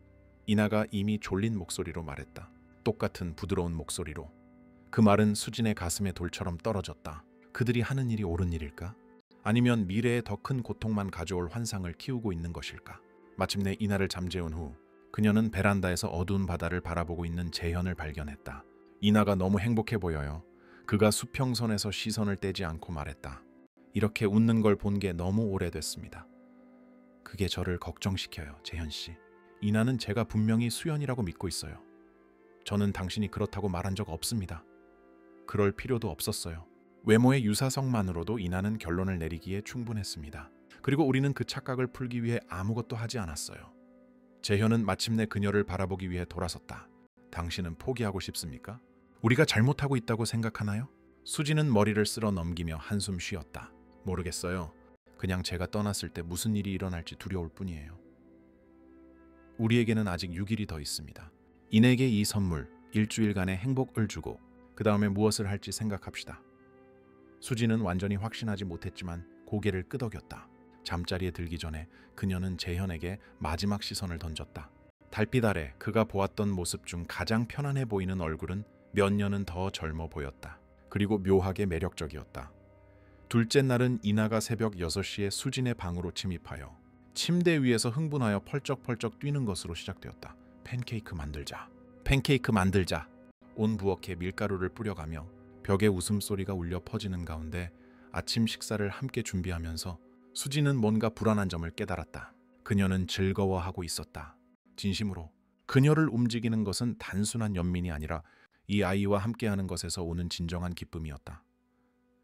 [SPEAKER 1] 이나가 이미 졸린 목소리로 말했다. 똑같은 부드러운 목소리로. 그 말은 수진의 가슴에 돌처럼 떨어졌다. 그들이 하는 일이 옳은 일일까? 아니면 미래에 더 큰 고통만 가져올 환상을 키우고 있는 것일까? 마침내 이나를 잠재운 후 그녀는 베란다에서 어두운 바다를 바라보고 있는 재현을 발견했다. 이나가 너무 행복해 보여요. 그가 수평선에서 시선을 떼지 않고 말했다. 이렇게 웃는 걸 본 게 너무 오래됐습니다. 그게 저를 걱정시켜요, 재현 씨. 이나는 제가 분명히 수연이라고 믿고 있어요. 저는 당신이 그렇다고 말한 적 없습니다. 그럴 필요도 없었어요. 외모의 유사성만으로도 이나는 결론을 내리기에 충분했습니다. 그리고 우리는 그 착각을 풀기 위해 아무것도 하지 않았어요. 재현은 마침내 그녀를 바라보기 위해 돌아섰다. 당신은 포기하고 싶습니까? 우리가 잘못하고 있다고 생각하나요? 수지는 머리를 쓸어 넘기며 한숨 쉬었다. 모르겠어요. 그냥 제가 떠났을 때 무슨 일이 일어날지 두려울 뿐이에요. 우리에게는 아직 6일이 더 있습니다. 인에게 이 선물, 일주일간의 행복을 주고 그 다음에 무엇을 할지 생각합시다. 수지는 완전히 확신하지 못했지만 고개를 끄덕였다. 잠자리에 들기 전에 그녀는 재현에게 마지막 시선을 던졌다. 달빛 아래 그가 보았던 모습 중 가장 편안해 보이는 얼굴은 몇 년은 더 젊어 보였다. 그리고 묘하게 매력적이었다. 둘째 날은 이나가 새벽 6시에 수진의 방으로 침입하여 침대 위에서 흥분하여 펄쩍펄쩍 뛰는 것으로 시작되었다. 팬케이크 만들자. 팬케이크 만들자. 온 부엌에 밀가루를 뿌려가며 벽에 웃음소리가 울려 퍼지는 가운데 아침 식사를 함께 준비하면서 수지는 뭔가 불안한 점을 깨달았다. 그녀는 즐거워하고 있었다. 진심으로. 그녀를 움직이는 것은 단순한 연민이 아니라 이 아이와 함께하는 것에서 오는 진정한 기쁨이었다.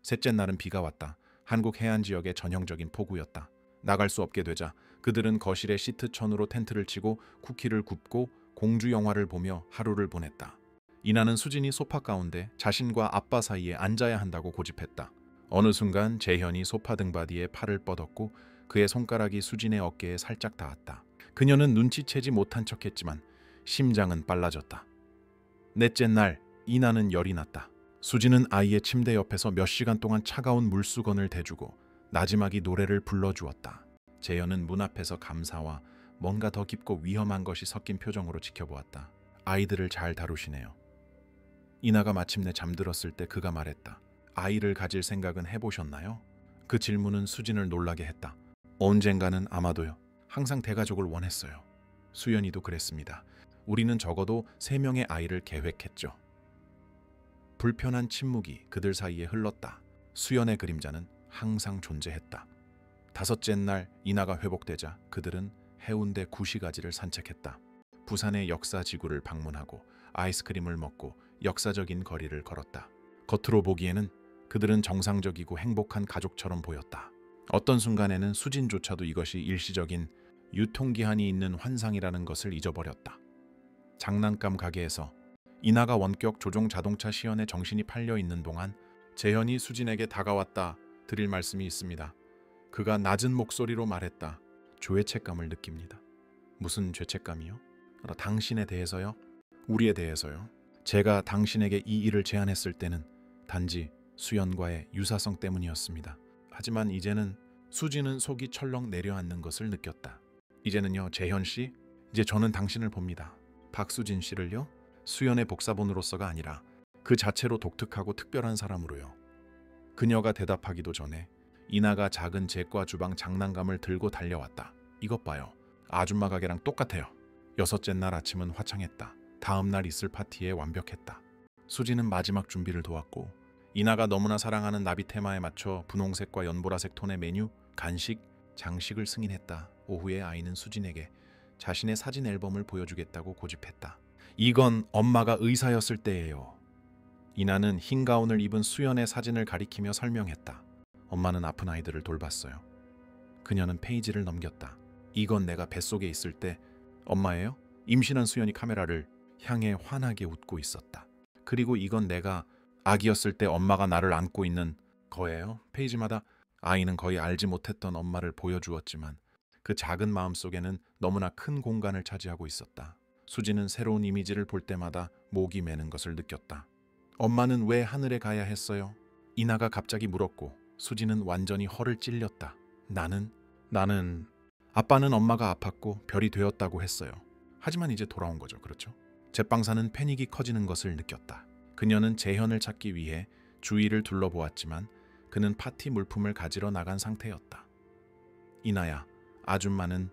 [SPEAKER 1] 셋째 날은 비가 왔다. 한국 해안 지역의 전형적인 폭우였다. 나갈 수 없게 되자 그들은 거실에 시트천으로 텐트를 치고 쿠키를 굽고 공주 영화를 보며 하루를 보냈다. 이나는 수진이 소파 가운데 자신과 아빠 사이에 앉아야 한다고 고집했다. 어느 순간 재현이 소파 등받이에 팔을 뻗었고 그의 손가락이 수진의 어깨에 살짝 닿았다. 그녀는 눈치채지 못한 척했지만 심장은 빨라졌다. 넷째 날 이나는 열이 났다. 수진은 아이의 침대 옆에서 몇 시간 동안 차가운 물수건을 대주고 나지막이 노래를 불러주었다. 재현은 문 앞에서 감사와 뭔가 더 깊고 위험한 것이 섞인 표정으로 지켜보았다. 아이들을 잘 다루시네요. 이나가 마침내 잠들었을 때 그가 말했다. 아이를 가질 생각은 해보셨나요? 그 질문은 수진을 놀라게 했다. 언젠가는 아마도요. 항상 대가족을 원했어요. 수연이도 그랬습니다. 우리는 적어도 3명의 아이를 계획했죠. 불편한 침묵이 그들 사이에 흘렀다. 수연의 그림자는 항상 존재했다. 다섯째 날 이나가 회복되자 그들은 해운대 구시가지를 산책했다. 부산의 역사 지구를 방문하고 아이스크림을 먹고 역사적인 거리를 걸었다. 겉으로 보기에는 그들은 정상적이고 행복한 가족처럼 보였다. 어떤 순간에는 수진조차도 이것이 일시적인 유통기한이 있는 환상이라는 것을 잊어버렸다. 장난감 가게에서 이나가 원격 조종 자동차 시연에 정신이 팔려 있는 동안 재현이 수진에게 다가왔다 드릴 말씀이 있습니다. 그가 낮은 목소리로 말했다. 죄책감을 느낍니다. 무슨 죄책감이요? 당신에 대해서요? 우리에 대해서요? 제가 당신에게 이 일을 제안했을 때는 단지 수연과의 유사성 때문이었습니다. 하지만 이제는 수진은 속이 철렁 내려앉는 것을 느꼈다. 이제는요, 재현 씨, 이제 저는 당신을 봅니다. 박수진 씨를요, 수연의 복사본으로서가 아니라 그 자체로 독특하고 특별한 사람으로요. 그녀가 대답하기도 전에 이나가 작은 제과 주방 장난감을 들고 달려왔다. 이것 봐요. 아줌마 가게랑 똑같아요. 여섯째 날 아침은 화창했다. 다음 날 있을 파티에 완벽했다. 수지는 마지막 준비를 도왔고 이나가 너무나 사랑하는 나비 테마에 맞춰 분홍색과 연보라색 톤의 메뉴, 간식, 장식을 승인했다. 오후에 아이는 수진에게 자신의 사진 앨범을 보여주겠다고 고집했다. 이건 엄마가 의사였을 때예요. 이나는 흰 가운을 입은 수연의 사진을 가리키며 설명했다. 엄마는 아픈 아이들을 돌봤어요. 그녀는 페이지를 넘겼다. 이건 내가 뱃속에 있을 때 엄마예요? 임신한 수연이 카메라를 향해 환하게 웃고 있었다. 그리고 이건 내가 아기였을 때 엄마가 나를 안고 있는 거예요. 페이지마다 아이는 거의 알지 못했던 엄마를 보여주었지만 그 작은 마음 속에는 너무나 큰 공간을 차지하고 있었다. 수지는 새로운 이미지를 볼 때마다 목이 메는 것을 느꼈다. 엄마는 왜 하늘에 가야 했어요? 이나가 갑자기 물었고 수지는 완전히 허를 찔렸다. 나는 아빠는 엄마가 아팠고 별이 되었다고 했어요. 하지만 이제 돌아온 거죠. 그렇죠? 제빵사는 패닉이 커지는 것을 느꼈다. 그녀는 재현을 찾기 위해 주위를 둘러보았지만 그는 파티 물품을 가지러 나간 상태였다. 이나야, 아줌마는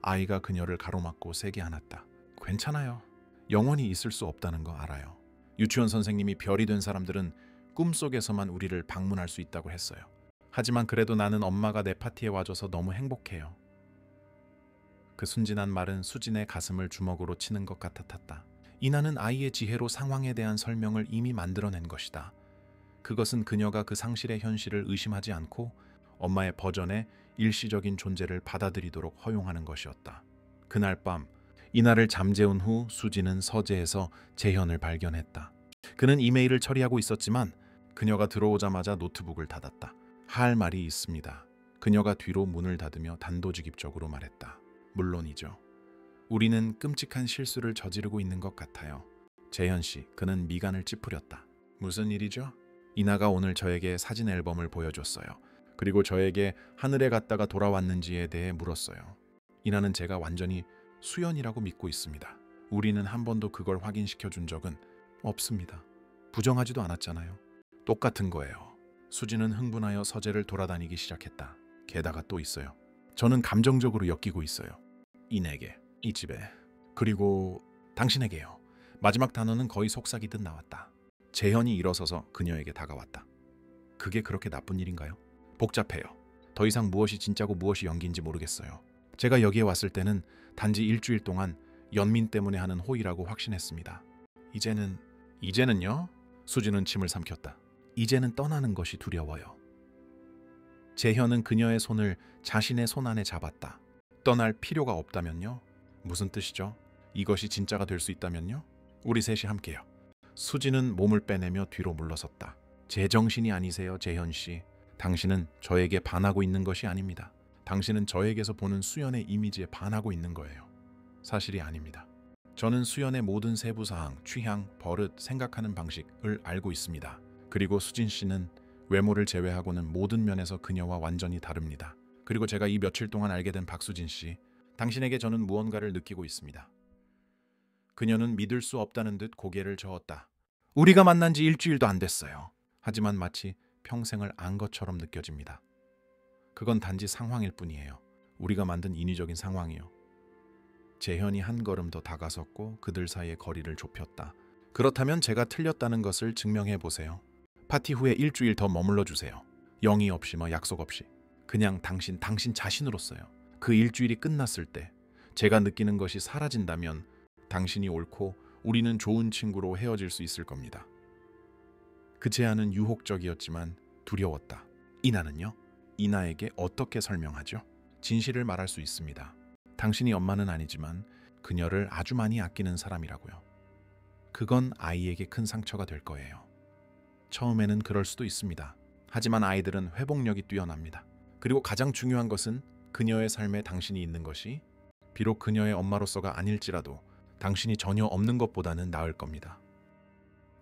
[SPEAKER 1] 아이가 그녀를 가로막고 세게 안았다. 괜찮아요. 영원히 있을 수 없다는 거 알아요. 유치원 선생님이 별이 된 사람들은 꿈속에서만 우리를 방문할 수 있다고 했어요. 하지만 그래도 나는 엄마가 내 파티에 와줘서 너무 행복해요. 그 순진한 말은 수진의 가슴을 주먹으로 치는 것 같았다. 이나는 아이의 지혜로 상황에 대한 설명을 이미 만들어낸 것이다. 그것은 그녀가 그 상실의 현실을 의심하지 않고 엄마의 버전의 일시적인 존재를 받아들이도록 허용하는 것이었다. 그날 밤 이나를 잠재운 후 수지는 서재에서 재현을 발견했다. 그는 이메일을 처리하고 있었지만 그녀가 들어오자마자 노트북을 닫았다. 할 말이 있습니다. 그녀가 뒤로 문을 닫으며 단도직입적으로 말했다. 물론이죠. 우리는 끔찍한 실수를 저지르고 있는 것 같아요. 재현 씨, 그는 미간을 찌푸렸다. 무슨 일이죠? 이나가 오늘 저에게 사진 앨범을 보여줬어요. 그리고 저에게 하늘에 갔다가 돌아왔는지에 대해 물었어요. 이나는 제가 완전히 수연이라고 믿고 있습니다. 우리는 한 번도 그걸 확인시켜 준 적은 없습니다. 부정하지도 않았잖아요. 똑같은 거예요. 수지는 흥분하여 서재를 돌아다니기 시작했다. 게다가 또 있어요. 저는 감정적으로 엮이고 있어요. 이내게, 이 집에, 그리고 당신에게요. 마지막 단어는 거의 속삭이듯 나왔다. 재현이 일어서서 그녀에게 다가왔다. 그게 그렇게 나쁜 일인가요? 복잡해요. 더 이상 무엇이 진짜고 무엇이 연기인지 모르겠어요. 제가 여기에 왔을 때는 단지 일주일 동안 연민 때문에 하는 호의라고 확신했습니다. 이제는요? 수지는 침을 삼켰다. 이제는 떠나는 것이 두려워요. 재현은 그녀의 손을 자신의 손 안에 잡았다. 떠날 필요가 없다면요? 무슨 뜻이죠? 이것이 진짜가 될 수 있다면요? 우리 셋이 함께요. 수지는 몸을 빼내며 뒤로 물러섰다. 제정신이 아니세요, 재현 씨. 당신은 저에게 반하고 있는 것이 아닙니다. 당신은 저에게서 보는 수연의 이미지에 반하고 있는 거예요. 사실이 아닙니다. 저는 수연의 모든 세부사항, 취향, 버릇, 생각하는 방식을 알고 있습니다. 그리고 수진 씨는 외모를 제외하고는 모든 면에서 그녀와 완전히 다릅니다. 그리고 제가 이 며칠 동안 알게 된 박수진 씨, 당신에게 저는 무언가를 느끼고 있습니다. 그녀는 믿을 수 없다는 듯 고개를 저었다. 우리가 만난 지 일주일도 안 됐어요. 하지만 마치 평생을 안 것처럼 느껴집니다. 그건 단지 상황일 뿐이에요. 우리가 만든 인위적인 상황이요. 재현이 한 걸음 더 다가섰고 그들 사이의 거리를 좁혔다. 그렇다면 제가 틀렸다는 것을 증명해 보세요. 파티 후에 일주일 더 머물러 주세요. 영의 없이 약속 없이. 그냥 당신 자신으로서요. 그 일주일이 끝났을 때 제가 느끼는 것이 사라진다면 당신이 옳고 우리는 좋은 친구로 헤어질 수 있을 겁니다. 그 제안은 유혹적이었지만 두려웠다. 이나는요? 이나에게 어떻게 설명하죠? 진실을 말할 수 있습니다. 당신이 엄마는 아니지만 그녀를 아주 많이 아끼는 사람이라고요. 그건 아이에게 큰 상처가 될 거예요. 처음에는 그럴 수도 있습니다. 하지만 아이들은 회복력이 뛰어납니다. 그리고 가장 중요한 것은 그녀의 삶에 당신이 있는 것이 비록 그녀의 엄마로서가 아닐지라도 당신이 전혀 없는 것보다는 나을 겁니다.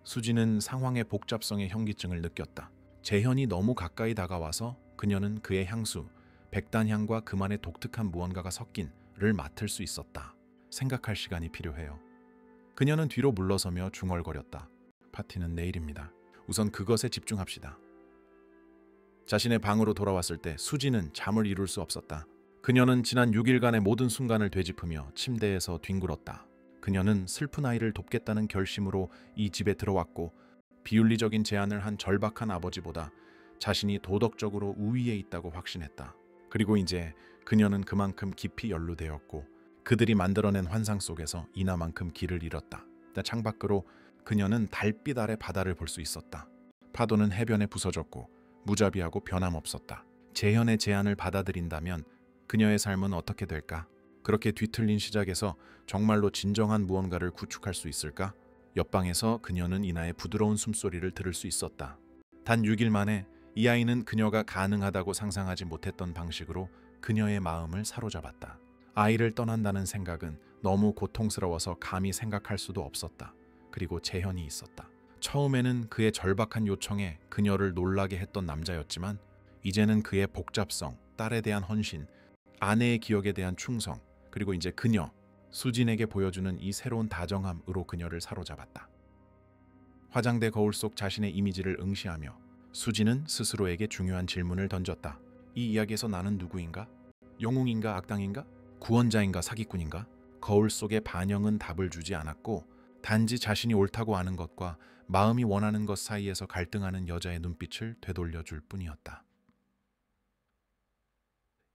[SPEAKER 1] 수지는 상황의 복잡성에 현기증을 느꼈다. 재현이 너무 가까이 다가와서 그녀는 그의 향수, 백단향과 그만의 독특한 무언가가 섞인를 맡을 수 있었다. 생각할 시간이 필요해요. 그녀는 뒤로 물러서며 중얼거렸다. 파티는 내일입니다. 우선 그것에 집중합시다. 자신의 방으로 돌아왔을 때 수지는 잠을 이룰 수 없었다. 그녀는 지난 6일간의 모든 순간을 되짚으며 침대에서 뒹굴었다. 그녀는 슬픈 아이를 돕겠다는 결심으로 이 집에 들어왔고 비윤리적인 제안을 한 절박한 아버지보다 자신이 도덕적으로 우위에 있다고 확신했다. 그리고 이제 그녀는 그만큼 깊이 연루되었고 그들이 만들어낸 환상 속에서 이나만큼 길을 잃었다. 창밖으로 그녀는 달빛 아래 바다를 볼 수 있었다. 파도는 해변에 부서졌고 무자비하고 변함없었다. 재현의 제안을 받아들인다면 그녀의 삶은 어떻게 될까? 그렇게 뒤틀린 시작에서 정말로 진정한 무언가를 구축할 수 있을까? 옆방에서 그녀는 이나의 부드러운 숨소리를 들을 수 있었다. 단 6일 만에 이 아이는 그녀가 가능하다고 상상하지 못했던 방식으로 그녀의 마음을 사로잡았다. 아이를 떠난다는 생각은 너무 고통스러워서 감히 생각할 수도 없었다. 그리고 재현이 있었다. 처음에는 그의 절박한 요청에 그녀를 놀라게 했던 남자였지만 이제는 그의 복잡성, 딸에 대한 헌신, 아내의 기억에 대한 충성, 그리고 이제 그녀, 수진에게 보여주는 이 새로운 다정함으로 그녀를 사로잡았다. 화장대 거울 속 자신의 이미지를 응시하며 수진은 스스로에게 중요한 질문을 던졌다. 이 이야기에서 나는 누구인가? 영웅인가 악당인가? 구원자인가 사기꾼인가? 거울 속의 반영은 답을 주지 않았고 단지 자신이 옳다고 아는 것과 마음이 원하는 것 사이에서 갈등하는 여자의 눈빛을 되돌려줄 뿐이었다.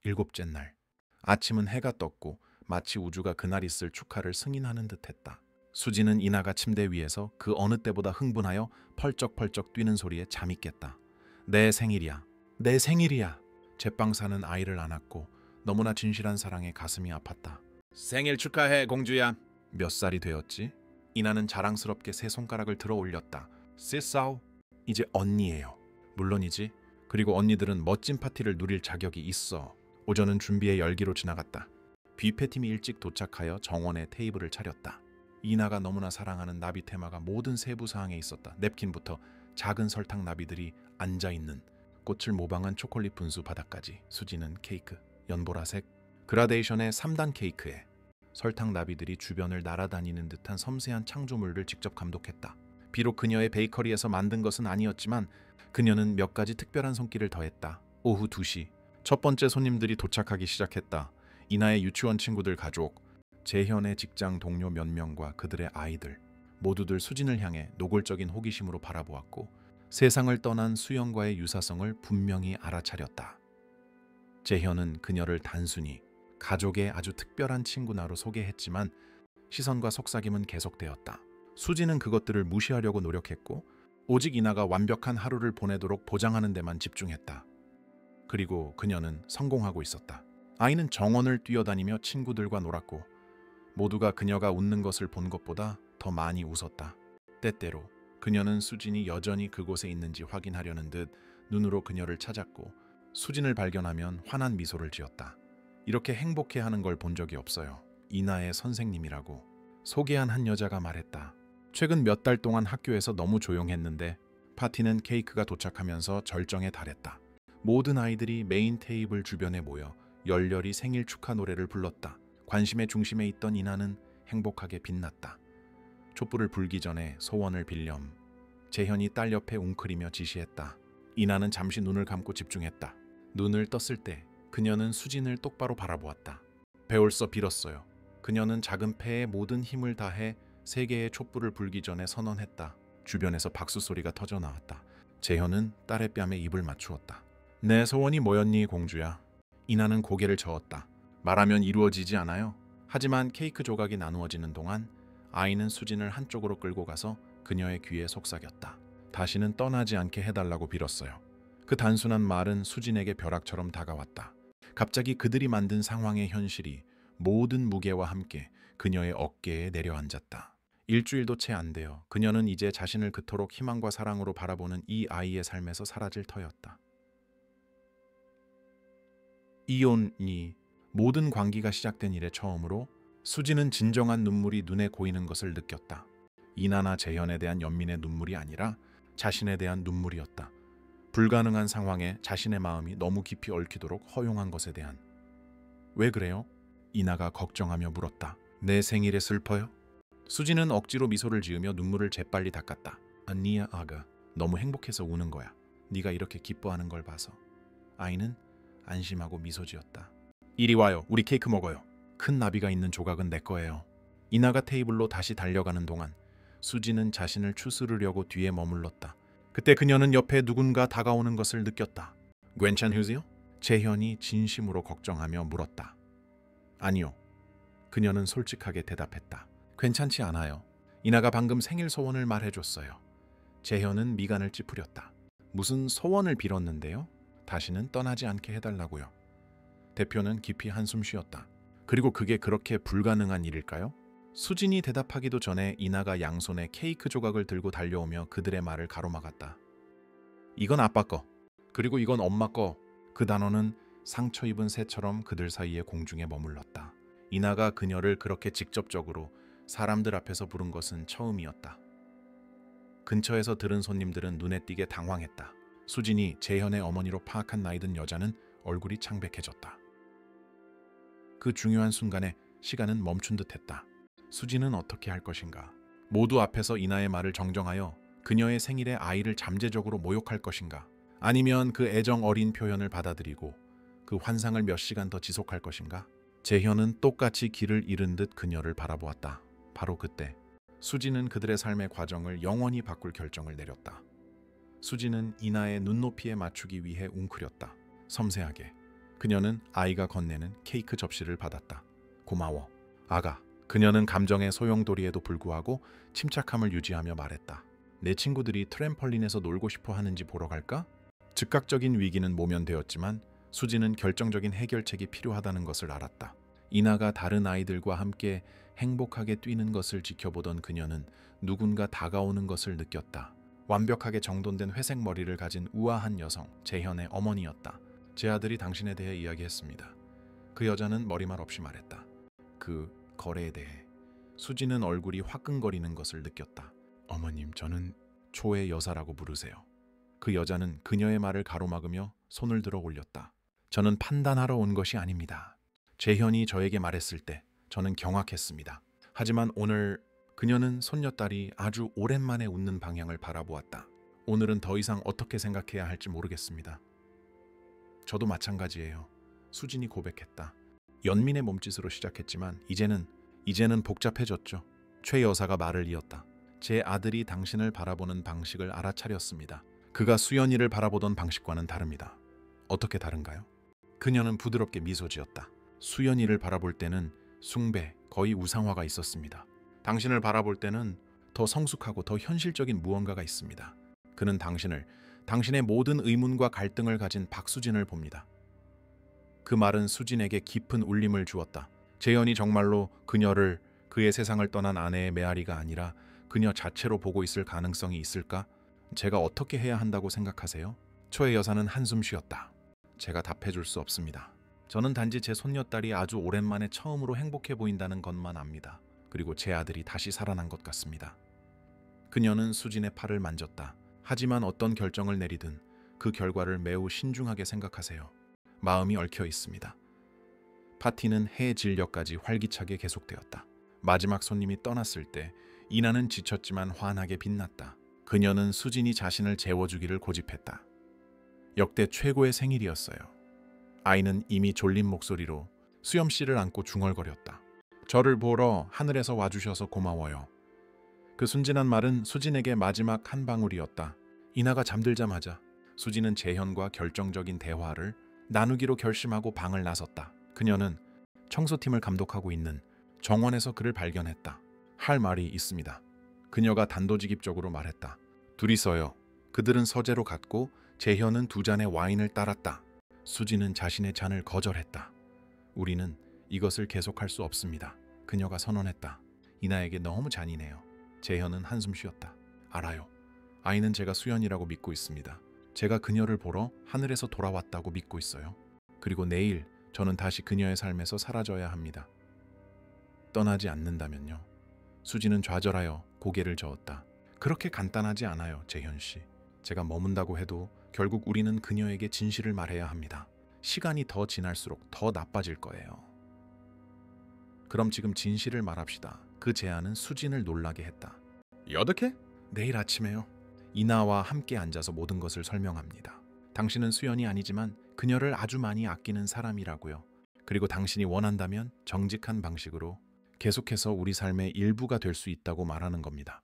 [SPEAKER 1] 7째 날, 아침은 해가 떴고 마치 우주가 그날 있을 축하를 승인하는 듯했다. 수지는 이나가 침대 위에서 그 어느 때보다 흥분하여 펄쩍펄쩍 뛰는 소리에 잠이 깼다. 내 생일이야. 내 생일이야. 제빵사는 아이를 안았고 너무나 진실한 사랑에 가슴이 아팠다. 생일 축하해 공주야. 몇 살이 되었지? 이나는 자랑스럽게 세 손가락을 들어 올렸다. 시싸우. 이제 언니예요. 물론이지. 그리고 언니들은 멋진 파티를 누릴 자격이 있어. 오전은 준비의 열기로 지나갔다. 뷔페팀이 일찍 도착하여 정원에 테이블을 차렸다. 이나가 너무나 사랑하는 나비 테마가 모든 세부 사항에 있었다. 냅킨부터 작은 설탕 나비들이 앉아있는 꽃을 모방한 초콜릿 분수 바닥까지. 수지는 케이크, 연보라색, 그라데이션의 3단 케이크에 설탕 나비들이 주변을 날아다니는 듯한 섬세한 창조물을 직접 감독했다. 비록 그녀의 베이커리에서 만든 것은 아니었지만 그녀는 몇 가지 특별한 손길을 더했다. 오후 2시, 첫 번째 손님들이 도착하기 시작했다. 이나의 유치원 친구들 가족, 재현의 직장 동료 몇 명과 그들의 아이들, 모두들 수진을 향해 노골적인 호기심으로 바라보았고 세상을 떠난 수영과의 유사성을 분명히 알아차렸다. 재현은 그녀를 단순히 가족의 아주 특별한 친구나로 소개했지만 시선과 속삭임은 계속되었다. 수지는 그것들을 무시하려고 노력했고 오직 이나가 완벽한 하루를 보내도록 보장하는 데만 집중했다. 그리고 그녀는 성공하고 있었다. 아이는 정원을 뛰어다니며 친구들과 놀았고 모두가 그녀가 웃는 것을 본 것보다 더 많이 웃었다. 때때로 그녀는 수진이 여전히 그곳에 있는지 확인하려는 듯 눈으로 그녀를 찾았고 수진을 발견하면 환한 미소를 지었다. 이렇게 행복해하는 걸 본 적이 없어요. 이나의 선생님이라고 소개한 한 여자가 말했다. 최근 몇 달 동안 학교에서 너무 조용했는데 파티는 케이크가 도착하면서 절정에 달했다. 모든 아이들이 메인 테이블 주변에 모여 열렬히 생일 축하 노래를 불렀다. 관심의 중심에 있던 이나는 행복하게 빛났다. 촛불을 불기 전에 소원을 빌렴. 재현이 딸 옆에 웅크리며 지시했다. 이나는 잠시 눈을 감고 집중했다. 눈을 떴을 때 그녀는 수진을 똑바로 바라보았다. 배올서 빌었어요. 그녀는 작은 폐에 모든 힘을 다해 3개의 촛불을 불기 전에 선언했다. 주변에서 박수 소리가 터져 나왔다. 재현은 딸의 뺨에 입을 맞추었다. 내 소원이 뭐였니 공주야? 이나는 고개를 저었다. 말하면 이루어지지 않아요. 하지만 케이크 조각이 나누어지는 동안 아이는 수진을 한쪽으로 끌고 가서 그녀의 귀에 속삭였다. 다시는 떠나지 않게 해달라고 빌었어요. 그 단순한 말은 수진에게 벼락처럼 다가왔다. 갑자기 그들이 만든 상황의 현실이 모든 무게와 함께 그녀의 어깨에 내려앉았다. 일주일도 채 안 되어 그녀는 이제 자신을 그토록 희망과 사랑으로 바라보는 이 아이의 삶에서 사라질 터였다. 이혼이 모든 관계가 시작된 이래 처음으로 수진은 진정한 눈물이 눈에 고이는 것을 느꼈다. 이나나 재현에 대한 연민의 눈물이 아니라 자신에 대한 눈물이었다. 불가능한 상황에 자신의 마음이 너무 깊이 얽히도록 허용한 것에 대한. 왜 그래요? 이나가 걱정하며 물었다. 내 생일에 슬퍼요? 수진은 억지로 미소를 지으며 눈물을 재빨리 닦았다. 아니야 아가, 너무 행복해서 우는 거야. 네가 이렇게 기뻐하는 걸 봐서. 아이는 안심하고 미소 지었다. 이리 와요. 우리 케이크 먹어요. 큰 나비가 있는 조각은 내 거예요. 이나가 테이블로 다시 달려가는 동안 수진은 자신을 추스르려고 뒤에 머물렀다. 그때 그녀는 옆에 누군가 다가오는 것을 느꼈다. 괜찮으세요? 재현이 진심으로 걱정하며 물었다. 아니요. 그녀는 솔직하게 대답했다. 괜찮지 않아요. 이나가 방금 생일 소원을 말해줬어요. 재현은 미간을 찌푸렸다. 무슨 소원을 빌었는데요? 다시는 떠나지 않게 해달라고요. 대표는 깊이 한숨 쉬었다. 그리고 그게 그렇게 불가능한 일일까요? 수진이 대답하기도 전에 이나가 양손에 케이크 조각을 들고 달려오며 그들의 말을 가로막았다. 이건 아빠 거, 그리고 이건 엄마 거. 그 단어는 상처 입은 새처럼 그들 사이에 공중에 머물렀다. 이나가 그녀를 그렇게 직접적으로 사람들 앞에서 부른 것은 처음이었다. 근처에서 들은 손님들은 눈에 띄게 당황했다. 수진이 재현의 어머니로 파악한 나이든 여자는 얼굴이 창백해졌다. 그 중요한 순간에 시간은 멈춘 듯했다. 수진은 어떻게 할 것인가? 모두 앞에서 이나의 말을 정정하여 그녀의 생일에 아이를 잠재적으로 모욕할 것인가? 아니면 그 애정 어린 표현을 받아들이고 그 환상을 몇 시간 더 지속할 것인가? 재현은 똑같이 길을 잃은 듯 그녀를 바라보았다. 바로 그때 수진은 그들의 삶의 과정을 영원히 바꿀 결정을 내렸다. 수진은 이나의 눈높이에 맞추기 위해 웅크렸다. 섬세하게 그녀는 아이가 건네는 케이크 접시를 받았다. 고마워, 아가. 그녀는 감정의 소용돌이에도 불구하고 침착함을 유지하며 말했다. 내 친구들이 트램펄린에서 놀고 싶어 하는지 보러 갈까? 즉각적인 위기는 모면되었지만 수진은 결정적인 해결책이 필요하다는 것을 알았다. 이나가 다른 아이들과 함께 행복하게 뛰는 것을 지켜보던 그녀는 누군가 다가오는 것을 느꼈다. 완벽하게 정돈된 회색 머리를 가진 우아한 여성, 재현의 어머니였다. 제 아들이 당신에 대해 이야기했습니다. 그 여자는 머리말 없이 말했다. 그 거래에 대해. 수진은 얼굴이 화끈거리는 것을 느꼈다. 어머님, 저는 초의 여사라고 부르세요. 그 여자는 그녀의 말을 가로막으며 손을 들어 올렸다. 저는 판단하러 온 것이 아닙니다. 재현이 저에게 말했을 때 저는 경악했습니다. 하지만 오늘 그녀는 손녀딸이 아주 오랜만에 웃는 방향을 바라보았다. 오늘은 더 이상 어떻게 생각해야 할지 모르겠습니다. 저도 마찬가지예요. 수진이 고백했다. 연민의 몸짓으로 시작했지만 이제는 복잡해졌죠. 최 여사가 말을 이었다. 제 아들이 당신을 바라보는 방식을 알아차렸습니다. 그가 수연이를 바라보던 방식과는 다릅니다. 어떻게 다른가요? 그녀는 부드럽게 미소 지었다. 수연이를 바라볼 때는 숭배, 거의 우상화가 있었습니다. 당신을 바라볼 때는 더 성숙하고 더 현실적인 무언가가 있습니다. 그는 당신의 모든 의문과 갈등을 가진 박수진을 봅니다. 그 말은 수진에게 깊은 울림을 주었다. 재현이 정말로 그녀를 그의 세상을 떠난 아내의 메아리가 아니라 그녀 자체로 보고 있을 가능성이 있을까? 제가 어떻게 해야 한다고 생각하세요? 초의 여사는 한숨 쉬었다. 제가 답해줄 수 없습니다. 저는 단지 제 손녀딸이 아주 오랜만에 처음으로 행복해 보인다는 것만 압니다. 그리고 제 아들이 다시 살아난 것 같습니다. 그녀는 수진의 팔을 만졌다. 하지만 어떤 결정을 내리든 그 결과를 매우 신중하게 생각하세요. 마음이 얽혀 있습니다. 파티는 해 진려까지 활기차게 계속되었다. 마지막 손님이 떠났을 때 이나는 지쳤지만 환하게 빛났다. 그녀는 수진이 자신을 재워주기를 고집했다. 역대 최고의 생일이었어요. 아이는 이미 졸린 목소리로 수염 씨를 안고 중얼거렸다. 저를 보러 하늘에서 와주셔서 고마워요. 그 순진한 말은 수진에게 마지막 한 방울이었다. 이나가 잠들자마자 수진은 재현과 결정적인 대화를 나누기로 결심하고 방을 나섰다. 그녀는 청소팀을 감독하고 있는 정원에서 그를 발견했다. 할 말이 있습니다. 그녀가 단도직입적으로 말했다. 둘이서요. 그들은 서재로 갔고 재현은 두 잔의 와인을 따랐다. 수지는 자신의 잔을 거절했다. 우리는 이것을 계속할 수 없습니다. 그녀가 선언했다. 이나에게 너무 잔인해요. 재현은 한숨 쉬었다. 알아요. 아이는 제가 수연이라고 믿고 있습니다. 제가 그녀를 보러 하늘에서 돌아왔다고 믿고 있어요. 그리고 내일 저는 다시 그녀의 삶에서 사라져야 합니다. 떠나지 않는다면요. 수지는 좌절하여 고개를 저었다. 그렇게 간단하지 않아요, 재현 씨. 제가 머문다고 해도 결국 우리는 그녀에게 진실을 말해야 합니다. 시간이 더 지날수록 더 나빠질 거예요. 그럼 지금 진실을 말합시다. 그 제안은 수진을 놀라게 했다. 어떻게? 내일 아침에요. 이나와 함께 앉아서 모든 것을 설명합니다. 당신은 수연이 아니지만 그녀를 아주 많이 아끼는 사람이라고요. 그리고 당신이 원한다면 정직한 방식으로 계속해서 우리 삶의 일부가 될 수 있다고 말하는 겁니다.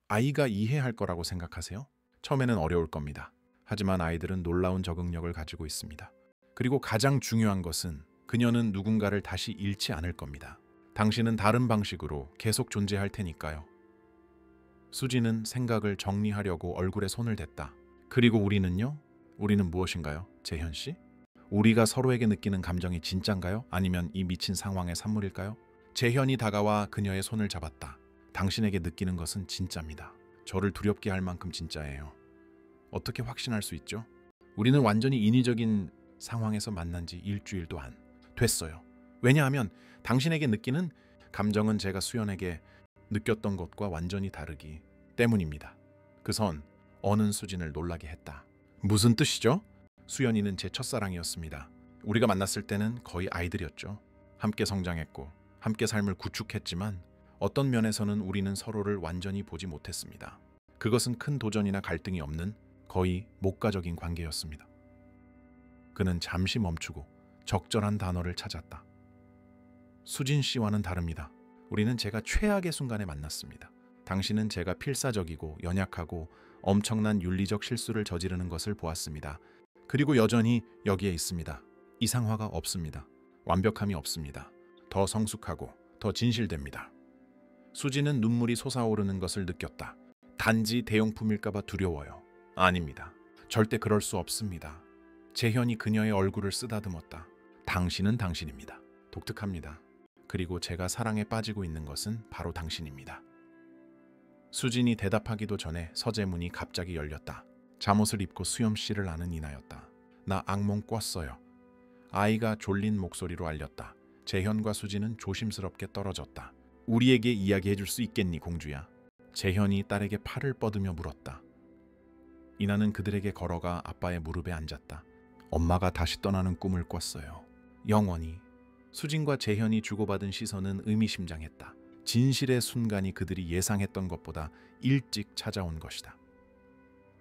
[SPEAKER 1] 아이가 이해할 거라고 생각하세요? 처음에는 어려울 겁니다. 하지만 아이들은 놀라운 적응력을 가지고 있습니다. 그리고 가장 중요한 것은 그녀는 누군가를 다시 잃지 않을 겁니다. 당신은 다른 방식으로 계속 존재할 테니까요. 수지는 생각을 정리하려고 얼굴에 손을 댔다. 그리고 우리는요? 우리는 무엇인가요? 재현 씨? 우리가 서로에게 느끼는 감정이 진짠가요? 아니면 이 미친 상황의 산물일까요? 재현이 다가와 그녀의 손을 잡았다. 당신에게 느끼는 것은 진짜입니다. 저를 두렵게 할 만큼 진짜예요. 어떻게 확신할 수 있죠? 우리는 완전히 인위적인 상황에서 만난 지 일주일도 안 됐어요. 왜냐하면 당신에게 느끼는 감정은 제가 수연에게 느꼈던 것과 완전히 다르기 때문입니다. 그 선 어는 수진을 놀라게 했다. 무슨 뜻이죠? 수연이는 제 첫사랑이었습니다. 우리가 만났을 때는 거의 아이들이었죠. 함께 성장했고 함께 삶을 구축했지만 어떤 면에서는 우리는 서로를 완전히 보지 못했습니다. 그것은 큰 도전이나 갈등이 없는 거의 목가적인 관계였습니다. 그는 잠시 멈추고 적절한 단어를 찾았다. 수진 씨와는 다릅니다. 우리는 제가 최악의 순간에 만났습니다. 당신은 제가 필사적이고 연약하고 엄청난 윤리적 실수를 저지르는 것을 보았습니다. 그리고 여전히 여기에 있습니다. 이상화가 없습니다. 완벽함이 없습니다. 더 성숙하고 더 진실됩니다. 수지는 눈물이 솟아오르는 것을 느꼈다. 단지 대용품일까봐 두려워요. 아닙니다. 절대 그럴 수 없습니다. 재현이 그녀의 얼굴을 쓰다듬었다. 당신은 당신입니다. 독특합니다. 그리고 제가 사랑에 빠지고 있는 것은 바로 당신입니다. 수진이 대답하기도 전에 서재 문이 갑자기 열렸다. 잠옷을 입고 수염씨를 아는 이나였다. 나 악몽 꿨어요. 아이가 졸린 목소리로 알렸다. 재현과 수진은 조심스럽게 떨어졌다. 우리에게 이야기해줄 수 있겠니, 공주야? 재현이 딸에게 팔을 뻗으며 물었다. 이나는 그들에게 걸어가 아빠의 무릎에 앉았다. 엄마가 다시 떠나는 꿈을 꿨어요. 영원히. 수진과 재현이 주고받은 시선은 의미심장했다. 진실의 순간이 그들이 예상했던 것보다 일찍 찾아온 것이다.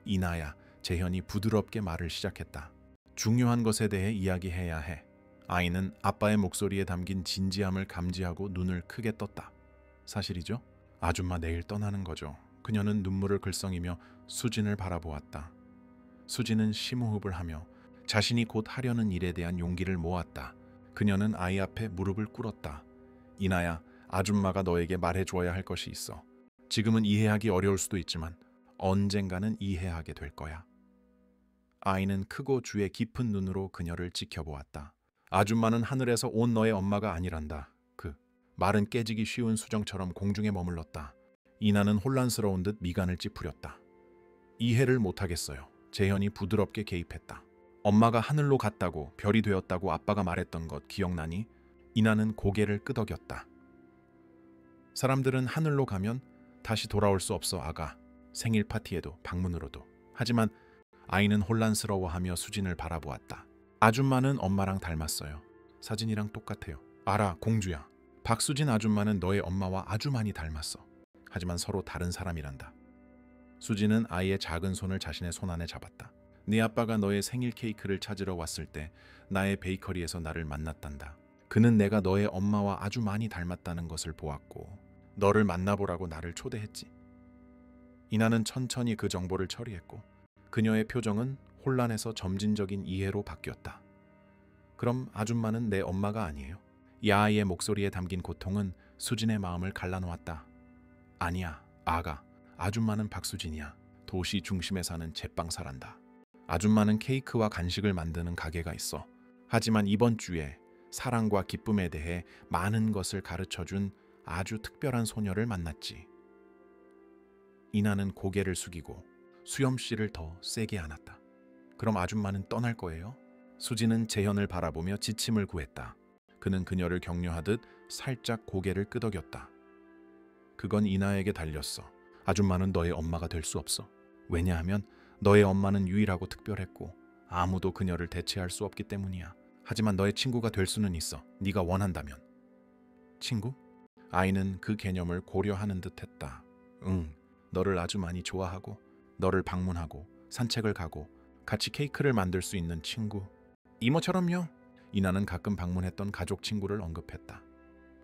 [SPEAKER 1] 이나야, 재현이 부드럽게 말을 시작했다. 중요한 것에 대해 이야기해야 해. 아이는 아빠의 목소리에 담긴 진지함을 감지하고 눈을 크게 떴다. 사실이죠? 아줌마 내일 떠나는 거죠. 그녀는 눈물을 글썽이며 수진을 바라보았다. 수진은 심호흡을 하며 자신이 곧 하려는 일에 대한 용기를 모았다. 그녀는 아이 앞에 무릎을 꿇었다. 이나야, 아줌마가 너에게 말해줘야 할 것이 있어. 지금은 이해하기 어려울 수도 있지만 언젠가는 이해하게 될 거야. 아이는 크고 주의 깊은 눈으로 그녀를 지켜보았다. 아줌마는 하늘에서 온 너의 엄마가 아니란다. 그 말은 깨지기 쉬운 수정처럼 공중에 머물렀다. 이나는 혼란스러운 듯 미간을 찌푸렸다. 이해를 못하겠어요. 재현이 부드럽게 개입했다. 엄마가 하늘로 갔다고, 별이 되었다고 아빠가 말했던 것 기억나니? 이나는 고개를 끄덕였다. 사람들은 하늘로 가면 다시 돌아올 수 없어, 아가. 생일 파티에도 방문으로도. 하지만 아이는 혼란스러워하며 수진을 바라보았다. 아줌마는 엄마랑 닮았어요. 사진이랑 똑같아요. 알아, 공주야. 박수진 아줌마는 너의 엄마와 아주 많이 닮았어. 하지만 서로 다른 사람이란다. 수진은 아이의 작은 손을 자신의 손 안에 잡았다. 네 아빠가 너의 생일 케이크를 찾으러 왔을 때 나의 베이커리에서 나를 만났단다. 그는 내가 너의 엄마와 아주 많이 닮았다는 것을 보았고 너를 만나보라고 나를 초대했지. 이나는 천천히 그 정보를 처리했고 그녀의 표정은 혼란에서 점진적인 이해로 바뀌었다. 그럼 아줌마는 내 엄마가 아니에요? 이 아이의 목소리에 담긴 고통은 수진의 마음을 갈라놓았다. 아니야, 아가. 아줌마는 박수진이야. 도시 중심에 사는 제빵사란다. 아줌마는 케이크와 간식을 만드는 가게가 있어. 하지만 이번 주에 사랑과 기쁨에 대해 많은 것을 가르쳐준 아주 특별한 소녀를 만났지. 이나는 고개를 숙이고 수염 씨를 더 세게 안았다. 그럼 아줌마는 떠날 거예요? 수진은 재현을 바라보며 지침을 구했다. 그는 그녀를 격려하듯 살짝 고개를 끄덕였다. 그건 이나에게 달렸어. 아줌마는 너의 엄마가 될 수 없어. 왜냐하면 너의 엄마는 유일하고 특별했고 아무도 그녀를 대체할 수 없기 때문이야. 하지만 너의 친구가 될 수는 있어. 네가 원한다면. 친구? 아이는 그 개념을 고려하는 듯 했다. 응, 너를 아주 많이 좋아하고 너를 방문하고 산책을 가고 같이 케이크를 만들 수 있는 친구. 이모처럼요. 이나는 가끔 방문했던 가족 친구를 언급했다.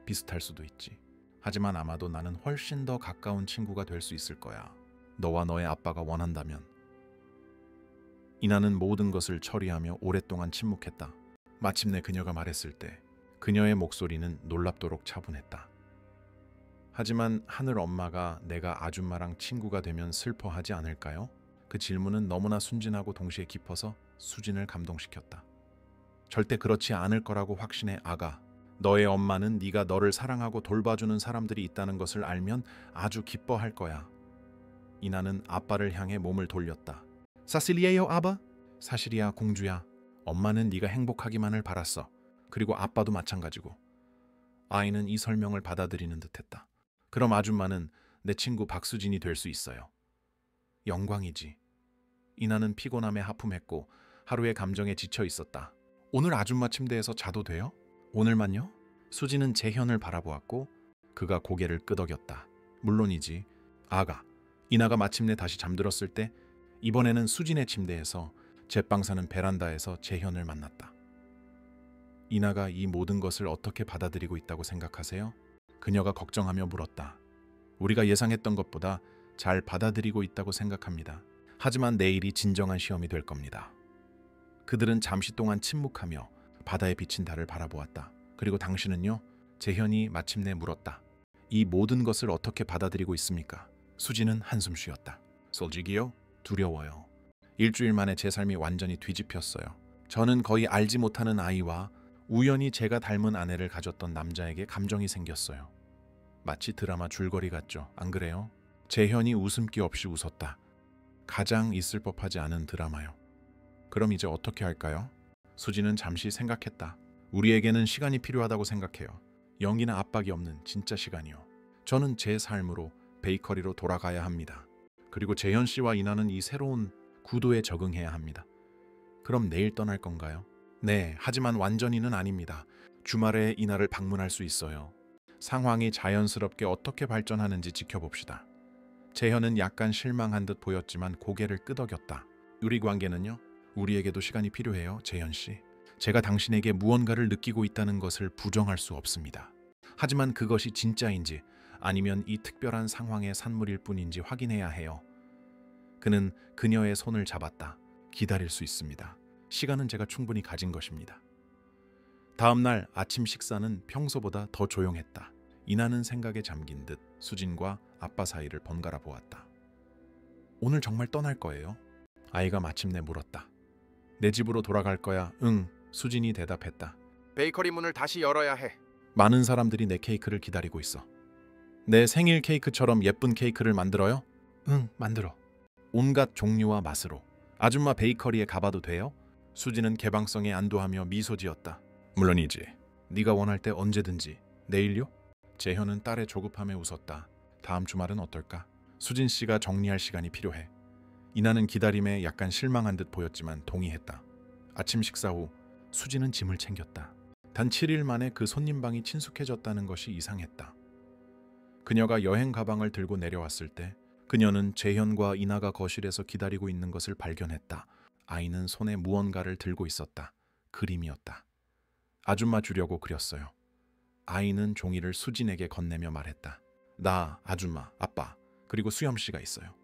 [SPEAKER 1] 비슷할 수도 있지. 하지만 아마도 나는 훨씬 더 가까운 친구가 될 수 있을 거야. 너와 너의 아빠가 원한다면. 이나는 모든 것을 처리하며 오랫동안 침묵했다. 마침내 그녀가 말했을 때 그녀의 목소리는 놀랍도록 차분했다. 하지만 하늘 엄마가 내가 아줌마랑 친구가 되면 슬퍼하지 않을까요? 그 질문은 너무나 순진하고 동시에 깊어서 수진을 감동시켰다. 절대 그렇지 않을 거라고 확신해, 아가. 너의 엄마는 네가 너를 사랑하고 돌봐주는 사람들이 있다는 것을 알면 아주 기뻐할 거야. 이나는 아빠를 향해 몸을 돌렸다. 사실이에요, 아바? 사실이야, 공주야. 엄마는 네가 행복하기만을 바랐어. 그리고 아빠도 마찬가지고. 아이는 이 설명을 받아들이는 듯했다. 그럼 아줌마는 내 친구 박수진이 될 수 있어요. 영광이지. 이나는 피곤함에 하품했고 하루의 감정에 지쳐 있었다. 오늘 아줌마 침대에서 자도 돼요? 오늘만요? 수진은 재현을 바라보았고 그가 고개를 끄덕였다. 물론이지. 아가. 이나가 마침내 다시 잠들었을 때 이번에는 수진의 침대에서 제빵사는 베란다에서 재현을 만났다. 이나가 이 모든 것을 어떻게 받아들이고 있다고 생각하세요? 그녀가 걱정하며 물었다. 우리가 예상했던 것보다 잘 받아들이고 있다고 생각합니다. 하지만 내일이 진정한 시험이 될 겁니다. 그들은 잠시 동안 침묵하며 바다에 비친 달을 바라보았다. 그리고 당신은요? 재현이 마침내 물었다. 이 모든 것을 어떻게 받아들이고 있습니까? 수진은 한숨 쉬었다. 솔직히요? 두려워요. 일주일 만에 제 삶이 완전히 뒤집혔어요. 저는 거의 알지 못하는 아이와 우연히 제가 닮은 아내를 가졌던 남자에게 감정이 생겼어요. 마치 드라마 줄거리 같죠? 안 그래요? 재현이 웃음기 없이 웃었다. 가장 있을 법하지 않은 드라마요. 그럼 이제 어떻게 할까요? 수진은 잠시 생각했다. 우리에게는 시간이 필요하다고 생각해요. 영이나 압박이 없는 진짜 시간이요. 저는 제 삶으로 베이커리로 돌아가야 합니다. 그리고 재현 씨와 이나는 이 새로운 구도에 적응해야 합니다. 그럼 내일 떠날 건가요? 네, 하지만 완전히는 아닙니다. 주말에 이나를 방문할 수 있어요. 상황이 자연스럽게 어떻게 발전하는지 지켜봅시다. 재현은 약간 실망한 듯 보였지만 고개를 끄덕였다. 우리 관계는요? 우리에게도 시간이 필요해요, 재현 씨. 제가 당신에게 무언가를 느끼고 있다는 것을 부정할 수 없습니다. 하지만 그것이 진짜인지 아니면 이 특별한 상황의 산물일 뿐인지 확인해야 해요. 그는 그녀의 손을 잡았다. 기다릴 수 있습니다. 시간은 제가 충분히 가진 것입니다. 다음 날 아침 식사는 평소보다 더 조용했다. 이나는 생각에 잠긴 듯 수진과 아빠 사이를 번갈아 보았다. 오늘 정말 떠날 거예요? 아이가 마침내 물었다. 내 집으로 돌아갈 거야. 응, 수진이 대답했다.
[SPEAKER 2] 베이커리 문을 다시 열어야 해.
[SPEAKER 1] 많은 사람들이 내 케이크를 기다리고 있어. 내 생일 케이크처럼 예쁜 케이크를 만들어요? 응, 만들어. 온갖 종류와 맛으로. 아줌마 베이커리에 가봐도 돼요? 수진은 개방성에 안도하며 미소 지었다. 물론이지. 네가 원할 때 언제든지. 내일요? 재현은 딸의 조급함에 웃었다. 다음 주말은 어떨까? 수진 씨가 정리할 시간이 필요해. 이나는 기다림에 약간 실망한 듯 보였지만 동의했다. 아침 식사 후 수진은 짐을 챙겼다. 단 7일 만에 그 손님방이 친숙해졌다는 것이 이상했다. 그녀가 여행 가방을 들고 내려왔을 때 그녀는 재현과 이나가 거실에서 기다리고 있는 것을 발견했다. 아이는 손에 무언가를 들고 있었다. 그림이었다. 아줌마 주려고 그렸어요. 아이는 종이를 수진에게 건네며 말했다. 나, 아줌마, 아빠, 그리고 수염 씨가 있어요.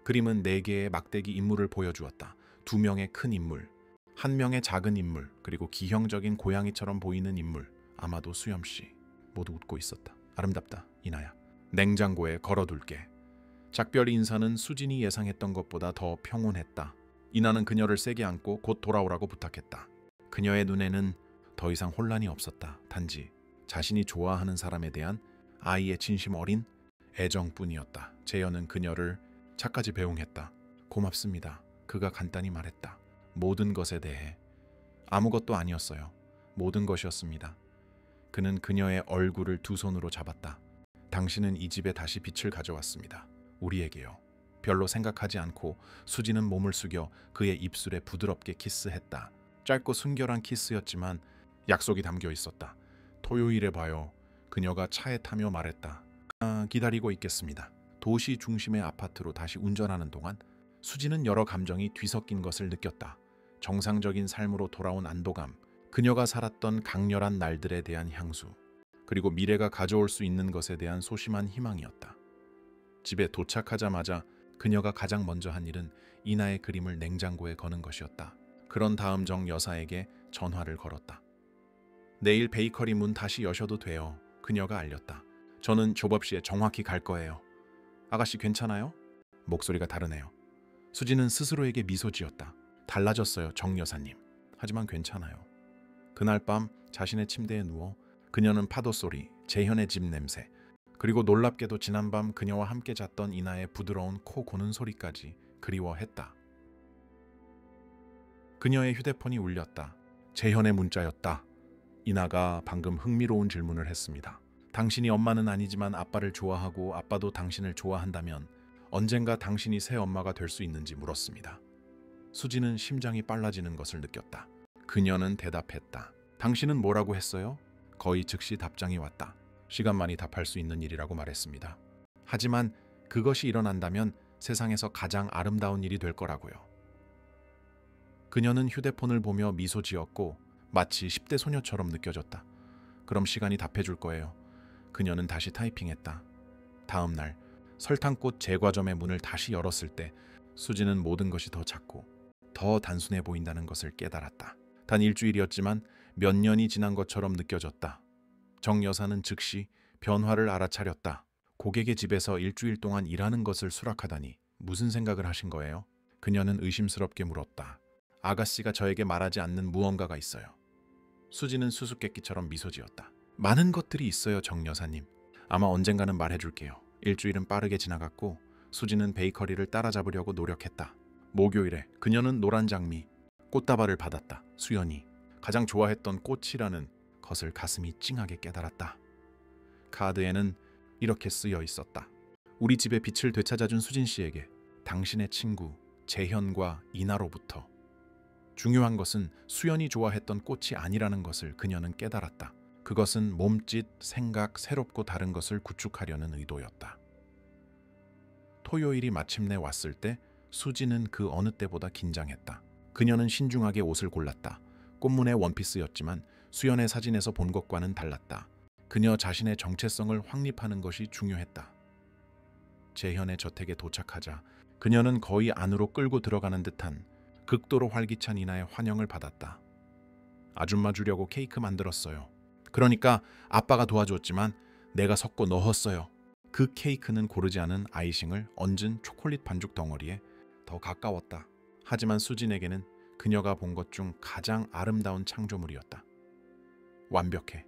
[SPEAKER 1] 그림은 4개의 막대기 인물을 보여주었다. 2명의 큰 인물, 1명의 작은 인물, 그리고 기형적인 고양이처럼 보이는 인물, 아마도 수염 씨. 모두 웃고 있었다. 아름답다, 이나야. 냉장고에 걸어둘게. 작별 인사는 수진이 예상했던 것보다 더 평온했다. 이나는 그녀를 세게 안고 곧 돌아오라고 부탁했다. 그녀의 눈에는 더 이상 혼란이 없었다. 단지 자신이 좋아하는 사람에 대한 아이의 진심 어린 애정뿐이었다. 재현은 그녀를 차까지 배웅했다. 고맙습니다. 그가 간단히 말했다. 모든 것에 대해. 아무것도 아니었어요. 모든 것이었습니다. 그는 그녀의 얼굴을 두 손으로 잡았다. 당신은 이 집에 다시 빛을 가져왔습니다. 우리에게요. 별로 생각하지 않고 수지는 몸을 숙여 그의 입술에 부드럽게 키스했다. 짧고 순결한 키스였지만 약속이 담겨 있었다. 토요일에 봐요. 그녀가 차에 타며 말했다. 기다리고 있겠습니다. 도시 중심의 아파트로 다시 운전하는 동안 수지는 여러 감정이 뒤섞인 것을 느꼈다. 정상적인 삶으로 돌아온 안도감, 그녀가 살았던 강렬한 날들에 대한 향수, 그리고 미래가 가져올 수 있는 것에 대한 소심한 희망이었다. 집에 도착하자마자 그녀가 가장 먼저 한 일은 이나의 그림을 냉장고에 거는 것이었다. 그런 다음 정 여사에게 전화를 걸었다. 내일 베이커리 문 다시 여셔도 돼요. 그녀가 알렸다. 저는 조법시에 정확히 갈 거예요. 아가씨 괜찮아요? 목소리가 다르네요. 수지는 스스로에게 미소 지었다. 달라졌어요, 정 여사님. 하지만 괜찮아요. 그날 밤 자신의 침대에 누워 그녀는 파도 소리, 재현의 집 냄새, 그리고 놀랍게도 지난밤 그녀와 함께 잤던 이나의 부드러운 코 고는 소리까지 그리워했다. 그녀의 휴대폰이 울렸다. 재현의 문자였다. 이나가 방금 흥미로운 질문을 했습니다. 당신이 엄마는 아니지만 아빠를 좋아하고 아빠도 당신을 좋아한다면 언젠가 당신이 새 엄마가 될 수 있는지 물었습니다. 수지는 심장이 빨라지는 것을 느꼈다. 그녀는 대답했다. 당신은 뭐라고 했어요? 거의 즉시 답장이 왔다. 시간만이 답할 수 있는 일이라고 말했습니다. 하지만 그것이 일어난다면 세상에서 가장 아름다운 일이 될 거라고요. 그녀는 휴대폰을 보며 미소 지었고 마치 10대 소녀처럼 느껴졌다. 그럼 시간이 답해줄 거예요. 그녀는 다시 타이핑했다. 다음 날 설탕꽃 제과점의 문을 다시 열었을 때 수지는 모든 것이 더 작고 더 단순해 보인다는 것을 깨달았다. 단 일주일이었지만 몇 년이 지난 것처럼 느껴졌다. 정 여사는 즉시 변화를 알아차렸다. 고객의 집에서 일주일 동안 일하는 것을 수락하다니 무슨 생각을 하신 거예요? 그녀는 의심스럽게 물었다. 아가씨가 저에게 말하지 않는 무언가가 있어요. 수지는 수수께끼처럼 미소 지었다. 많은 것들이 있어요, 정 여사님. 아마 언젠가는 말해줄게요. 일주일은 빠르게 지나갔고 수지는 베이커리를 따라잡으려고 노력했다. 목요일에 그녀는 노란 장미, 꽃다발을 받았다. 수연이 가장 좋아했던 꽃이라는 것을 가슴이 찡하게 깨달았다. 카드에는 이렇게 쓰여 있었다. 우리 집의 빛을 되찾아준 수진 씨에게 당신의 친구 재현과 이나로부터. 중요한 것은 수연이 좋아했던 꽃이 아니라는 것을 그녀는 깨달았다. 그것은 몸짓, 생각, 새롭고 다른 것을 구축하려는 의도였다. 토요일이 마침내 왔을 때 수지는 그 어느 때보다 긴장했다. 그녀는 신중하게 옷을 골랐다. 꽃무늬 원피스였지만 수연의 사진에서 본 것과는 달랐다. 그녀 자신의 정체성을 확립하는 것이 중요했다. 재현의 저택에 도착하자 그녀는 거의 안으로 끌고 들어가는 듯한 극도로 활기찬 이나의 환영을 받았다. 아줌마 주려고 케이크 만들었어요. 그러니까 아빠가 도와줬지만 내가 섞어 넣었어요. 그 케이크는 고르지 않은 아이싱을 얹은 초콜릿 반죽 덩어리에 더 가까웠다. 하지만 수진에게는 그녀가 본 것 중 가장 아름다운 창조물이었다. 완벽해.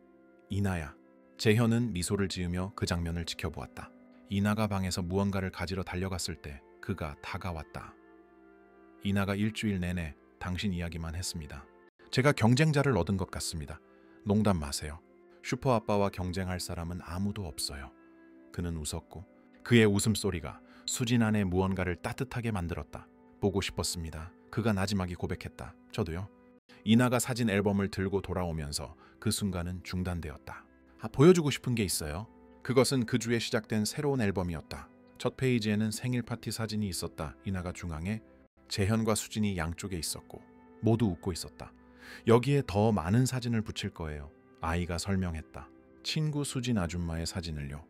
[SPEAKER 1] 이나야. 재현은 미소를 지으며 그 장면을 지켜보았다. 이나가 방에서 무언가를 가지러 달려갔을 때 그가 다가왔다. 이나가 일주일 내내 당신 이야기만 했습니다. 제가 경쟁자를 얻은 것 같습니다. 농담 마세요. 슈퍼아빠와 경쟁할 사람은 아무도 없어요. 그는 웃었고 그의 웃음소리가 수진 안에 무언가를 따뜻하게 만들었다. 보고 싶었습니다. 그가 나지막이 고백했다. 저도요. 이나가 사진 앨범을 들고 돌아오면서 그 순간은 중단되었다. 보여주고 싶은 게 있어요. 그것은 그 주에 시작된 새로운 앨범이었다. 첫 페이지에는 생일 파티 사진이 있었다. 이나가 중앙에, 재현과 수진이 양쪽에 있었고 모두 웃고 있었다. 여기에 더 많은 사진을 붙일 거예요. 아이가 설명했다. 친구 수진 아줌마의 사진을요.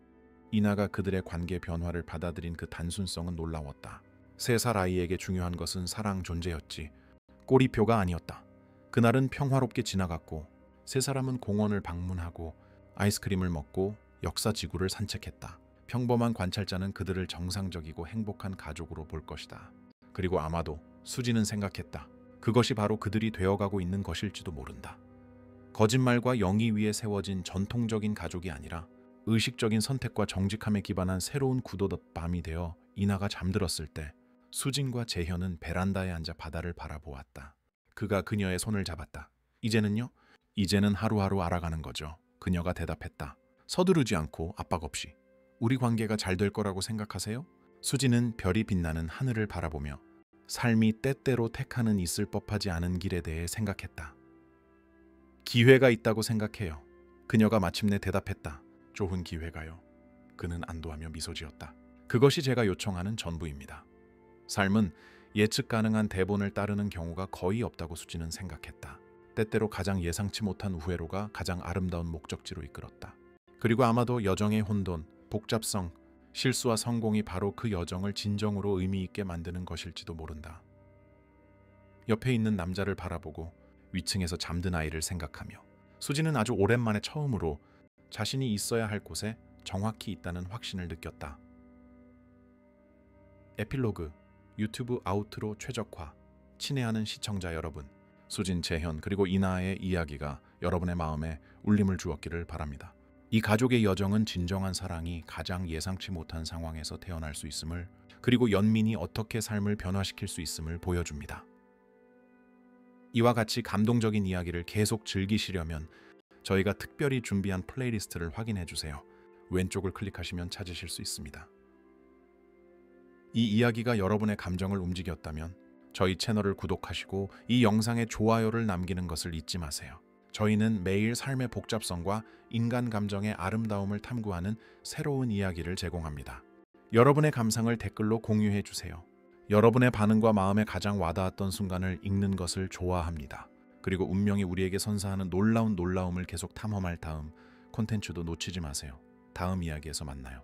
[SPEAKER 1] 이나가 그들의 관계 변화를 받아들인 그 단순성은 놀라웠다. 3살 아이에게 중요한 것은 사랑 존재였지 꼬리표가 아니었다. 그날은 평화롭게 지나갔고 세 사람은 공원을 방문하고 아이스크림을 먹고 역사 지구를 산책했다. 평범한 관찰자는 그들을 정상적이고 행복한 가족으로 볼 것이다. 그리고 아마도 수지는 생각했다. 그것이 바로 그들이 되어가고 있는 것일지도 모른다. 거짓말과 영희 위에 세워진 전통적인 가족이 아니라 의식적인 선택과 정직함에 기반한 새로운 구도밤이 되어 이나가 잠들었을 때 수진과 재현은 베란다에 앉아 바다를 바라보았다. 그가 그녀의 손을 잡았다. 이제는요? 이제는 하루하루 알아가는 거죠. 그녀가 대답했다. 서두르지 않고 압박 없이. 우리 관계가 잘 될 거라고 생각하세요? 수지는 별이 빛나는 하늘을 바라보며 삶이 때때로 택하는 있을 법하지 않은 길에 대해 생각했다. 기회가 있다고 생각해요. 그녀가 마침내 대답했다. 좋은 기회가요. 그는 안도하며 미소 지었다. 그것이 제가 요청하는 전부입니다. 삶은 예측 가능한 대본을 따르는 경우가 거의 없다고 수지는 생각했다. 때때로 가장 예상치 못한 우회로가 가장 아름다운 목적지로 이끌었다. 그리고 아마도 여정의 혼돈, 복잡성, 실수와 성공이 바로 그 여정을 진정으로 의미 있게 만드는 것일지도 모른다. 옆에 있는 남자를 바라보고 위층에서 잠든 아이를 생각하며 수지는 아주 오랜만에 처음으로 자신이 있어야 할 곳에 정확히 있다는 확신을 느꼈다. 에필로그, 유튜브 아우트로 최적화, 친애하는 시청자 여러분, 수진, 재현 그리고 이나의 이야기가 여러분의 마음에 울림을 주었기를 바랍니다. 이 가족의 여정은 진정한 사랑이 가장 예상치 못한 상황에서 태어날 수 있음을, 그리고 연민이 어떻게 삶을 변화시킬 수 있음을 보여줍니다. 이와 같이 감동적인 이야기를 계속 즐기시려면 저희가 특별히 준비한 플레이리스트를 확인해 주세요. 왼쪽을 클릭하시면 찾으실 수 있습니다. 이 이야기가 여러분의 감정을 움직였다면 저희 채널을 구독하시고 이 영상에 좋아요를 남기는 것을 잊지 마세요. 저희는 매일 삶의 복잡성과 인간 감정의 아름다움을 탐구하는 새로운 이야기를 제공합니다. 여러분의 감상을 댓글로 공유해 주세요. 여러분의 반응과 마음에 가장 와닿았던 순간을 읽는 것을 좋아합니다. 그리고 운명이 우리에게 선사하는 놀라운 놀라움을 계속 탐험할 다음 콘텐츠도 놓치지 마세요. 다음 이야기에서 만나요.